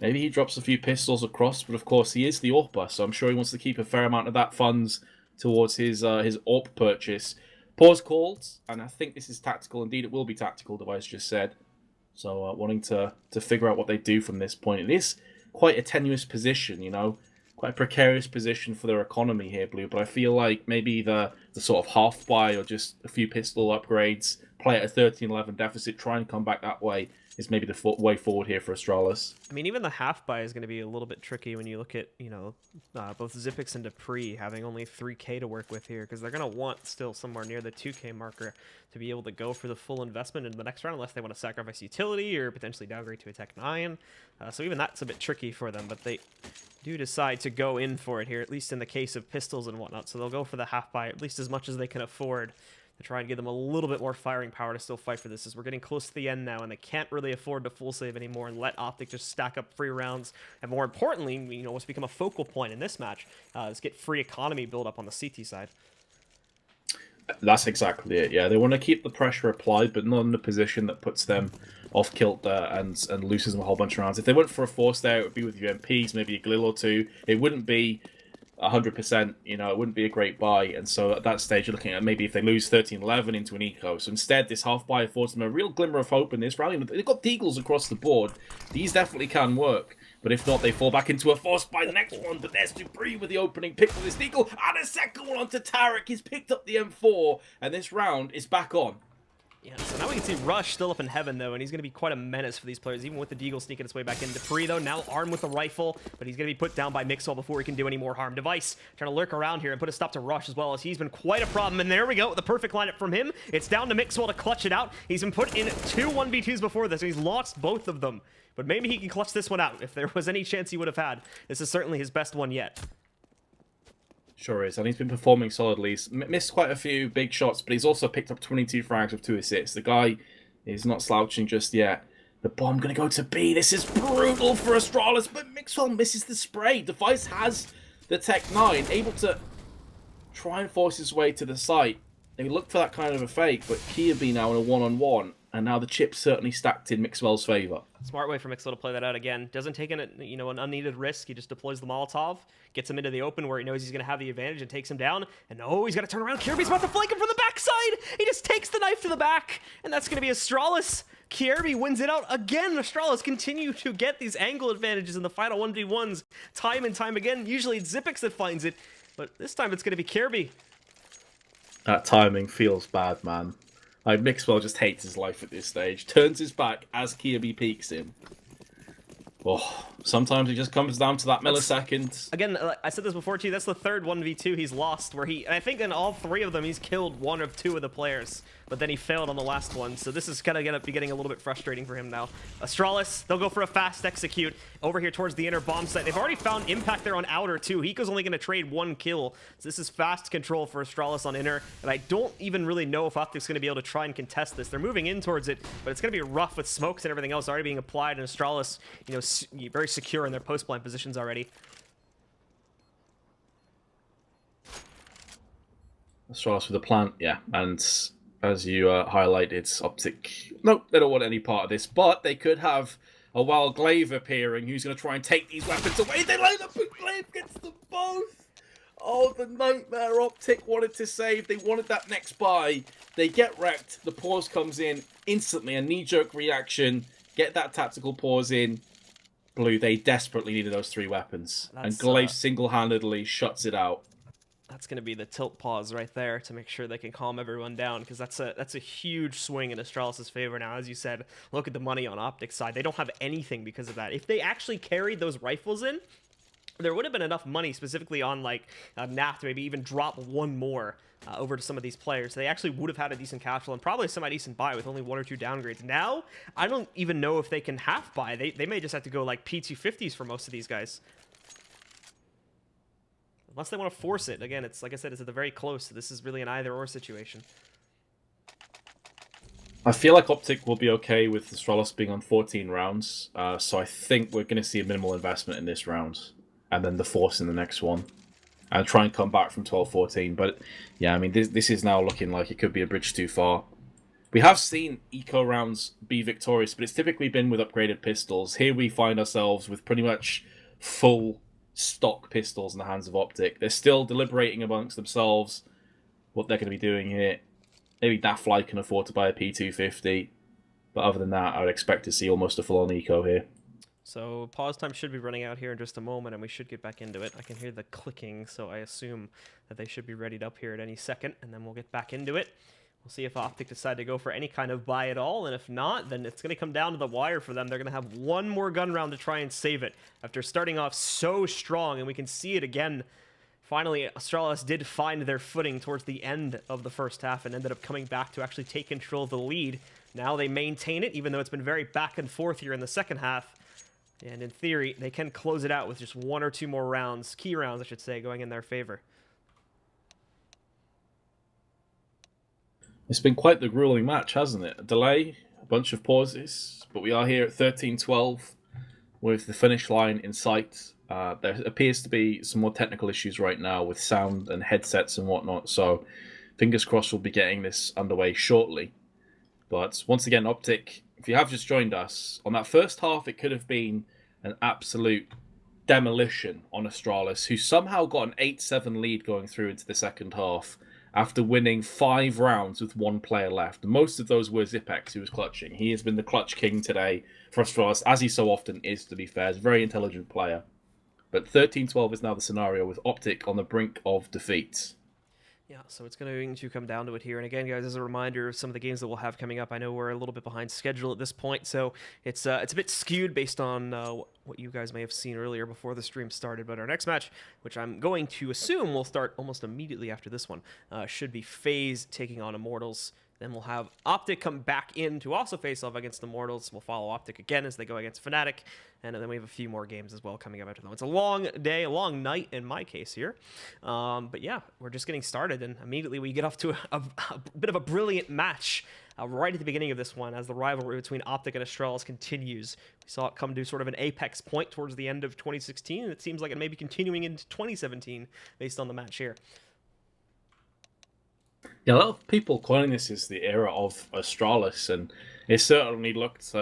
Speaker 2: Maybe he drops a few pistols across, but of course he is the AWPer, so I'm sure he wants to keep a fair amount of that funds towards his AWP purchase. Pause called, and I think this is tactical. Indeed, it will be tactical, Device just said. So wanting to figure out what they do from this point. It is quite a tenuous position, you know, quite a precarious position for their economy here, Blue. But I feel like maybe the sort of half buy or just a few pistol upgrades, play at a 13-11 deficit, try and come back that way is maybe the way forward here for Astralis.
Speaker 1: I mean, even the half buy is going to be a little bit tricky when you look at, you know, both Zipix and Dupree having only 3k to work with here, because they're going to want still somewhere near the 2k marker to be able to go for the full investment in the next round, unless they want to sacrifice utility or potentially downgrade to a Tech 9. So even that's a bit tricky for them, but they do decide to go in for it here, at least in the case of pistols and whatnot. So they'll go for the half buy, at least as much as they can afford, to try and give them a little bit more firing power to still fight for this, as we're getting close to the end now, and they can't really afford to full save anymore and let OpTic just stack up free rounds. And more importantly, you know, what's become a focal point in this match is get free economy build up on the CT side.
Speaker 2: That's exactly it, yeah. They want to keep the pressure applied, but not in a position that puts them off kilter and loses them a whole bunch of rounds. If they went for a force there, it would be with UMPs, maybe a Glil or 2. It wouldn't be 100%, you know, it wouldn't be a great buy. And so at that stage, you're looking at maybe if they lose 13-11 into an eco. So instead, this half buy affords them a real glimmer of hope in this round. They've got deagles across the board. These definitely can work. But if not, they fall back into a force buy the next one. But there's Dupree with the opening pick with this deagle. And a second one onto Tarek. He's picked up the M4. And this round is back on.
Speaker 1: Yeah, so now we can see Rush still up in heaven, though, and he's going to be quite a menace for these players, even with the Deagle sneaking its way back in. Dupree, though, now armed with a rifle, but he's going to be put down by Mixwell before he can do any more harm. Device trying to lurk around here and put a stop to Rush as well, as he's been quite a problem. And there we go, the perfect lineup from him. It's down to Mixwell to clutch it out. He's been put in 2 1v2s before this, and he's lost both of them. But maybe he can clutch this one out. If there was any chance he would have had, this is certainly his best one yet.
Speaker 2: Sure is, and he's been performing solidly. He's missed quite a few big shots, but he's also picked up 22 frags with 2 assists. The guy is not slouching just yet. The bomb going to go to B. This is brutal for Astralis, but Mixwell misses the spray. Device has the Tech 9, able to try and force his way to the site. They look for that kind of a fake, but Kirby now in a one-on-one, and now the chip's certainly stacked in Mixwell's favour.
Speaker 1: Smart way for Mixwell to play that out again. Doesn't take an unneeded risk. He just deploys the Molotov, gets him into the open where he knows he's going to have the advantage and takes him down. And oh, he's got to turn around. Kirby's about to flank him from the backside. He just takes the knife to the back, and that's going to be Astralis. Kirby wins it out again. Astralis continue to get these angle advantages in the final 1v1s time and time again. Usually it's Xyp9x that finds it, but this time it's going to be Kirby.
Speaker 2: That timing feels bad, man. Like, Mixwell just hates his life at this stage. Turns his back as Kirby peeks him. Oh, sometimes it just comes down to that millisecond.
Speaker 1: Again, I said this before too, that's the third 1v2 he's lost, where and I think in all 3 of them he's killed 1 of 2 of the players, but then he failed on the last one, so this is kind of going to be getting a little bit frustrating for him now. Astralis, they'll go for a fast execute over here towards the inner bomb site. They've already found impact there on outer too. Hiko's only going to trade 1 kill, so this is fast control for Astralis on inner, and I don't even really know if OpTic's going to be able to try and contest this. They're moving in towards it, but it's going to be rough with smokes and everything else already being applied, and Astralis, very secure in their post-blind positions already.
Speaker 2: Astralis with a plant, yeah, and as you highlighted, OpTic, no, they don't want any part of this, but they could have a wild Glaive appearing who's going to try and take these weapons away. They line up and Glaive gets them both. Oh, the nightmare OpTic wanted to save. They wanted that next buy. They get wrecked. The pause comes in instantly, a knee-jerk reaction. Get that tactical pause in. Blue, they desperately needed those 3 weapons. And Glaive single-handedly shuts it out.
Speaker 1: That's going to be the tilt pause right there to make sure they can calm everyone down, because that's a huge swing in Astralis' favor now. As you said, look at the money on OpTic's side. They don't have anything because of that. If they actually carried those rifles in, there would have been enough money specifically on like Naf to maybe even drop 1 more over to some of these players. They actually would have had a decent cash flow and probably a semi-decent buy with only 1 or 2 downgrades. Now, I don't even know if they can half buy. They may just have to go like P250s for most of these guys. Unless they want to force it. Again, it's like I said, it's at the very close. So this is really an either-or situation.
Speaker 2: I feel like OpTic will be okay with Astralis being on 14 rounds. So I think we're going to see a minimal investment in this round. And then the force in the next one. And try and come back from 12-14. But yeah, I mean, this is now looking like it could be a bridge too far. We have seen eco rounds be victorious, but it's typically been with upgraded pistols. Here we find ourselves with pretty much full stock pistols in the hands of OpTic. They're still deliberating amongst themselves what they're going to be doing here. Maybe Daftfly can afford to buy a P250, but other than that, I would expect to see almost a full-on eco here.
Speaker 1: So pause time should be running out here in just a moment, and we should get back into it. I can hear the clicking, so I assume that they should be readied up here at any second, and then we'll get back into it. We'll see if OpTic decide to go for any kind of buy at all, and if not, then it's going to come down to the wire for them. They're going to have 1 more gun round to try and save it after starting off so strong, and we can see it again. Finally, Astralis did find their footing towards the end of the first half and ended up coming back to actually take control of the lead. Now they maintain it, even though it's been very back and forth here in the second half. And in theory, they can close it out with just 1 or 2 more rounds, key rounds, I should say, going in their favor.
Speaker 2: It's been quite the grueling match, hasn't it? A delay, a bunch of pauses, but we are here at 13-12 with the finish line in sight. There appears to be some more technical issues right now with sound and headsets and whatnot, so fingers crossed we'll be getting this underway shortly. But once again, OpTic, if you have just joined us, on that first half it could have been an absolute demolition on Astralis, who somehow got an 8-7 lead going through into the second half after winning 5 rounds with 1 player left. Most of those were Xyp9x, who was clutching. He has been the clutch king today for Astralis, as he so often is, to be fair. He's a very intelligent player. But 13-12 is now the scenario with OpTic on the brink of defeat.
Speaker 1: Yeah, so it's going to come down to it here. And again, guys, as a reminder of some of the games that we'll have coming up, I know we're a little bit behind schedule at this point, so it's a bit skewed based on what you guys may have seen earlier before the stream started. But our next match, which I'm going to assume will start almost immediately after this one, should be FaZe taking on Immortals. Then we'll have OpTic come back in to also face off against Immortals. We'll follow OpTic again as they go against Fnatic. And then we have a few more games as well coming up after them. It's a long day, a long night in my case here. But yeah, we're just getting started. And immediately we get off to a bit of a brilliant match right at the beginning of this one as the rivalry between OpTic and Astralis continues. We saw it come to sort of an apex point towards the end of 2016. And it seems like it may be continuing into 2017 based on the match here.
Speaker 2: Yeah, a lot of people calling this is the era of Astralis, and it certainly looked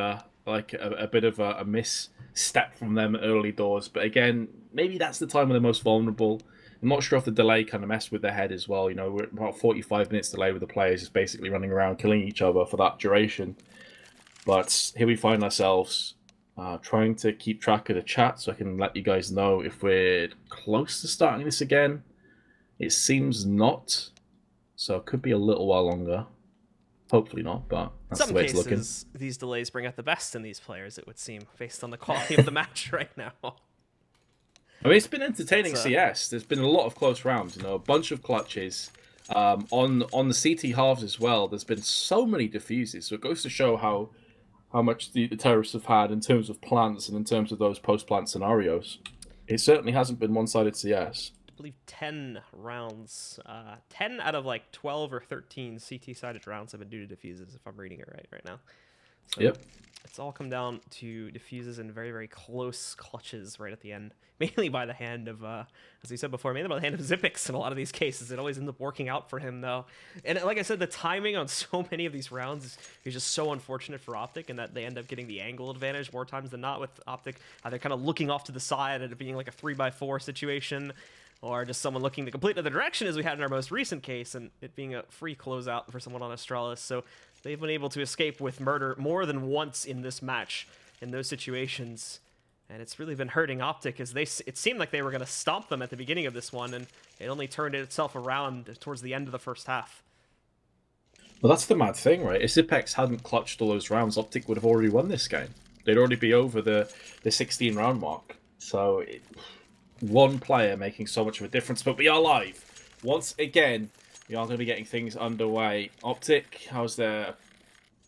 Speaker 2: like a bit of a misstep from them early doors. But again, maybe that's the time when they're most vulnerable. I'm not sure if the delay kind of messed with their head as well. You know, we're about 45 minutes delay with the players just basically running around killing each other for that duration. But here we find ourselves trying to keep track of the chat so I can let you guys know if we're close to starting this again. It seems not. So it could be a little while longer. Hopefully not, but that's the way it's looking.
Speaker 1: In some cases, these delays bring out the best in these players, it would seem, based on the quality of the match right now.
Speaker 2: I mean, it's been entertaining CS. There's been a lot of close rounds, you know, a bunch of clutches. On the CT halves as well, there's been so many defuses. So it goes to show how much the terrorists have had in terms of plants and in terms of those post-plant scenarios. It certainly hasn't been one-sided CS.
Speaker 1: I believe 10 rounds, 10 out of like 12 or 13 CT-sided rounds have been due to defuses, if I'm reading it right now. So
Speaker 2: yep.
Speaker 1: It's all come down to defuses and very, very close clutches right at the end. Mainly by the hand of, as we said before, mainly by the hand of Xyp9x in a lot of these cases. It always ends up working out for him, though. And like I said, the timing on so many of these rounds is just so unfortunate for OpTic, and that they end up getting the angle advantage more times than not with OpTic. They're kind of looking off to the side and it being like a 3x4 situation, or just someone looking the complete other direction as we had in our most recent case, and it being a free closeout for someone on Astralis. So they've been able to escape with murder more than once in this match in those situations. And it's really been hurting OpTic as it seemed like they were going to stomp them at the beginning of this one, and it only turned itself around towards the end of the first half.
Speaker 2: Well, that's the mad thing, right? If Xyp9x hadn't clutched all those rounds, OpTic would have already won this game. They'd already be over the 16-round mark. So one player making so much of a difference, but we are live. Once again, we are going to be getting things underway. OpTic, how's their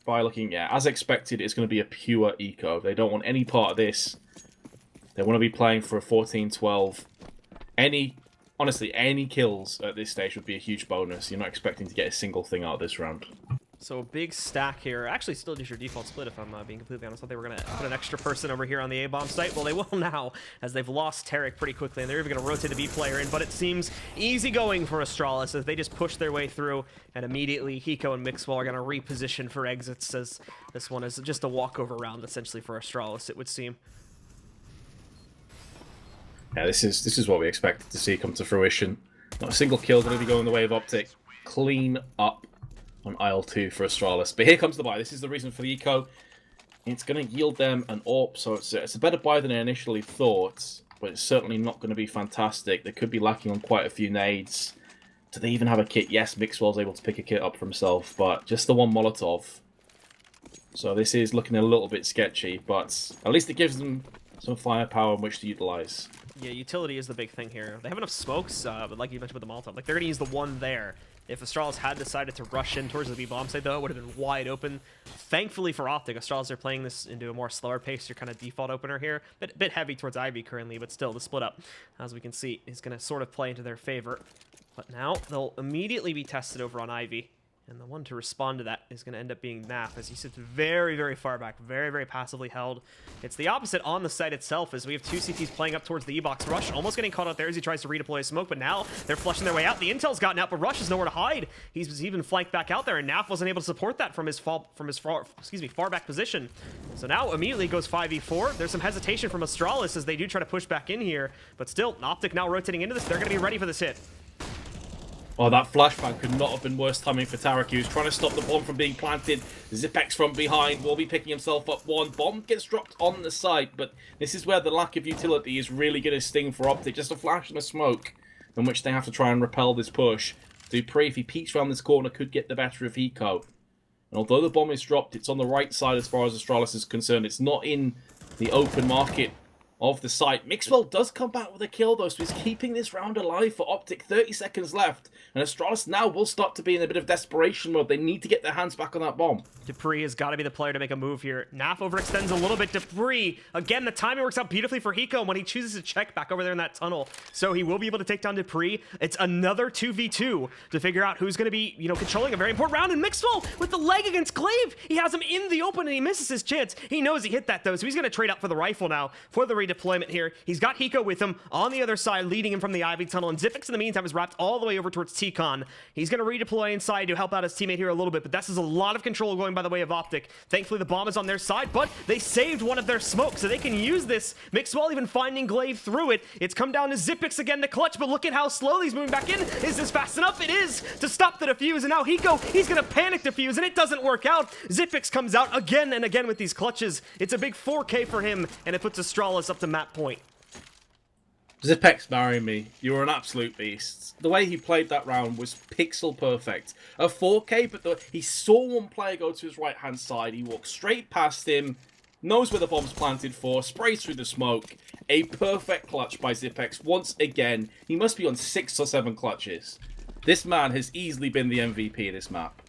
Speaker 2: buy looking? Yeah, as expected, it's going to be a pure eco. They don't want any part of this. They want to be playing for a 14-12. Honestly, any kills at this stage would be a huge bonus. You're not expecting to get a single thing out of this round.
Speaker 1: So a big stack here. Actually, still just your default split, if I'm being completely honest. I thought they were going to put an extra person over here on the A-bomb site. Well, they will now, as they've lost Tarek pretty quickly, and they're even going to rotate the B player in. But it seems easy going for Astralis as they just push their way through, and immediately Hiko and Mixwell are going to reposition for exits, as this one is just a walkover round, essentially, for Astralis, it would seem.
Speaker 2: Yeah, this is what we expected to see come to fruition. Not a single kill going to be going the way of OpTic. Clean up on aisle 2 for Astralis. But here comes the buy. This is the reason for the eco. It's going to yield them an AWP, so it's a better buy than I initially thought, but it's certainly not going to be fantastic. They could be lacking on quite a few nades. Do they even have a kit? Yes, Mixwell's able to pick a kit up for himself, but just the one Molotov. So this is looking a little bit sketchy, but at least it gives them some firepower in which to utilize.
Speaker 1: Yeah, utility is the big thing here. They have enough smokes, but like you mentioned with the Molotov, like they're going to use the one there. If Astralis had decided to rush in towards the B-bomb site, though, it would have been wide open. Thankfully for OpTic, Astralis are playing this into a more slower pace, your kind of default opener here. Bit heavy towards Ivy currently, but still, the split up, as we can see, is going to sort of play into their favor. But now, they'll immediately be tested over on Ivy. And the one to respond to that is going to end up being Nap, as he sits very, very far back, very, very passively held. It's the opposite on the site itself, as we have two CTs playing up towards the E-box. Rush almost getting caught out there as he tries to redeploy his smoke, but now they're flushing their way out. The intel's gotten out, but Rush has nowhere to hide. He's even flanked back out there, and Nap wasn't able to support that from his far back position. So now immediately goes 5v4. There's some hesitation from Astralis as they do try to push back in here, but still, OpTic now rotating into this. They're going to be ready for this hit.
Speaker 2: Oh, that flashbang could not have been worse timing for Tarek. He was trying to stop the bomb from being planted. Xyp9x from behind will be picking himself up one. Bomb gets dropped on the site, but this is where the lack of utility is really going to sting for OpTic. Just a flash and a smoke in which they have to try and repel this push. Dupree, if he peeks around this corner, could get the better of Hiko. And although the bomb is dropped, it's on the right side as far as Astralis is concerned. It's not in the open market of the site. Mixwell does come back with a kill, though, so he's keeping this round alive for OpTic. 30 seconds left, and Astralis now will start to be in a bit of desperation mode. They need to get their hands back on that bomb.
Speaker 1: Dupree has got to be the player to make a move here. Naf overextends a little bit. Dupree, again, the timing works out beautifully for Hiko when he chooses to check back over there in that tunnel. So he will be able to take down Dupree. It's another 2v2 to figure out who's going to be, controlling a very important round. And Mixwell with the leg against Glaive. He has him in the open and he misses his chance. He knows he hit that, though, so he's going to trade up for the rifle now for the redeployment here. He's got Hiko with him on the other side, leading him from the Ivy tunnel. And Zipix, in the meantime, is wrapped all the way over towards T-Con. He's going to redeploy inside to help out his teammate here a little bit, but this is a lot of control going by the way of OpTic. Thankfully, the bomb is on their side, but they saved one of their smokes, so they can use this. Mixwell even finding Glaive through it. It's come down to Zipix again to clutch, but look at how slowly he's moving back in. Is this fast enough? It is to stop the defuse, and now Hiko, he's going to panic defuse, and it doesn't work out. Zipix comes out again and again with these clutches. It's a big 4K for him, and it puts Astralis up to map point.
Speaker 2: Zipex marrying me. You were an absolute beast. The way he played that round was pixel perfect. A 4K, but he saw one player go to his right-hand side. He walked straight past him, knows where the bomb's planted for, sprays through the smoke. A perfect clutch by Zipex once again. He must be on 6 or 7 clutches. This man has easily been the MVP of this map.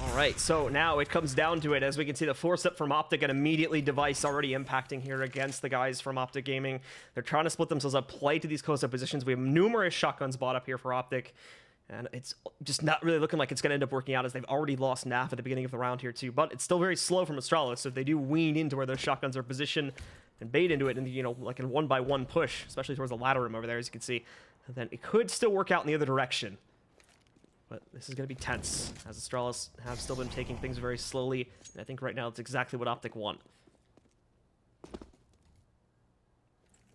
Speaker 1: All right, so now it comes down to it. As we can see, the force-up from OpTic and immediately Device already impacting here against the guys from OpTic Gaming. They're trying to split themselves up, play to these close-up positions. We have numerous shotguns bought up here for OpTic, and it's just not really looking like it's going to end up working out, as they've already lost Naf at the beginning of the round here too. But it's still very slow from Astralis, so if they do wean into where those shotguns are positioned and bait into it, and like a one-by-one push, especially towards the ladder room over there, as you can see, then it could still work out in the other direction. But this is going to be tense, as Astralis have still been taking things very slowly, and I think right now it's exactly what OpTic want.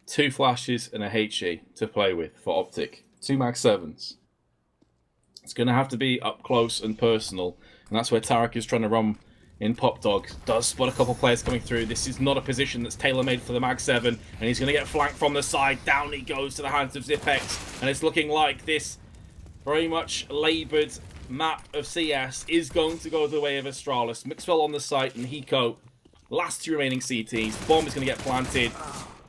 Speaker 2: 2 flashes and a HE to play with for OpTic. 2 Mag 7s. It's going to have to be up close and personal, and that's where Tarek is trying to run in Pop Dog. Does spot a couple players coming through. This is not a position that's tailor-made for the Mag 7, and he's going to get flanked from the side. Down he goes to the hands of Zipex, and it's looking like this very much laboured map of CS is going to go the way of Astralis. Mixwell on the site and Hiko, last 2 remaining CTs. The bomb is going to get planted.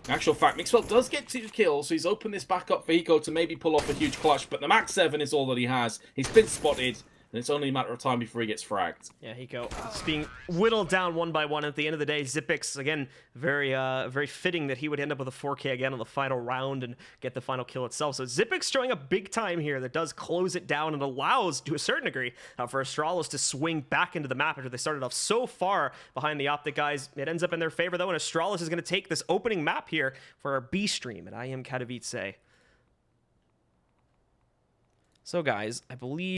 Speaker 2: In actual fact, Mixwell does get 2 kills, so he's opened this back up for Hiko to maybe pull off a huge clutch, but the Max 7 is all that he has. He's been spotted, and it's only a matter of time before he gets fragged.
Speaker 1: Yeah, Hiko just being whittled down one by one. At the end of the day, Zipix, again, very fitting that he would end up with a 4K again on the final round and get the final kill itself. So Zipix showing a big time here that does close it down and allows, to a certain degree, for Astralis to swing back into the map after they started off so far behind the OpTic guys. It ends up in their favor, though, and Astralis is going to take this opening map here for our B stream at IEM Katowice. So, guys, I believe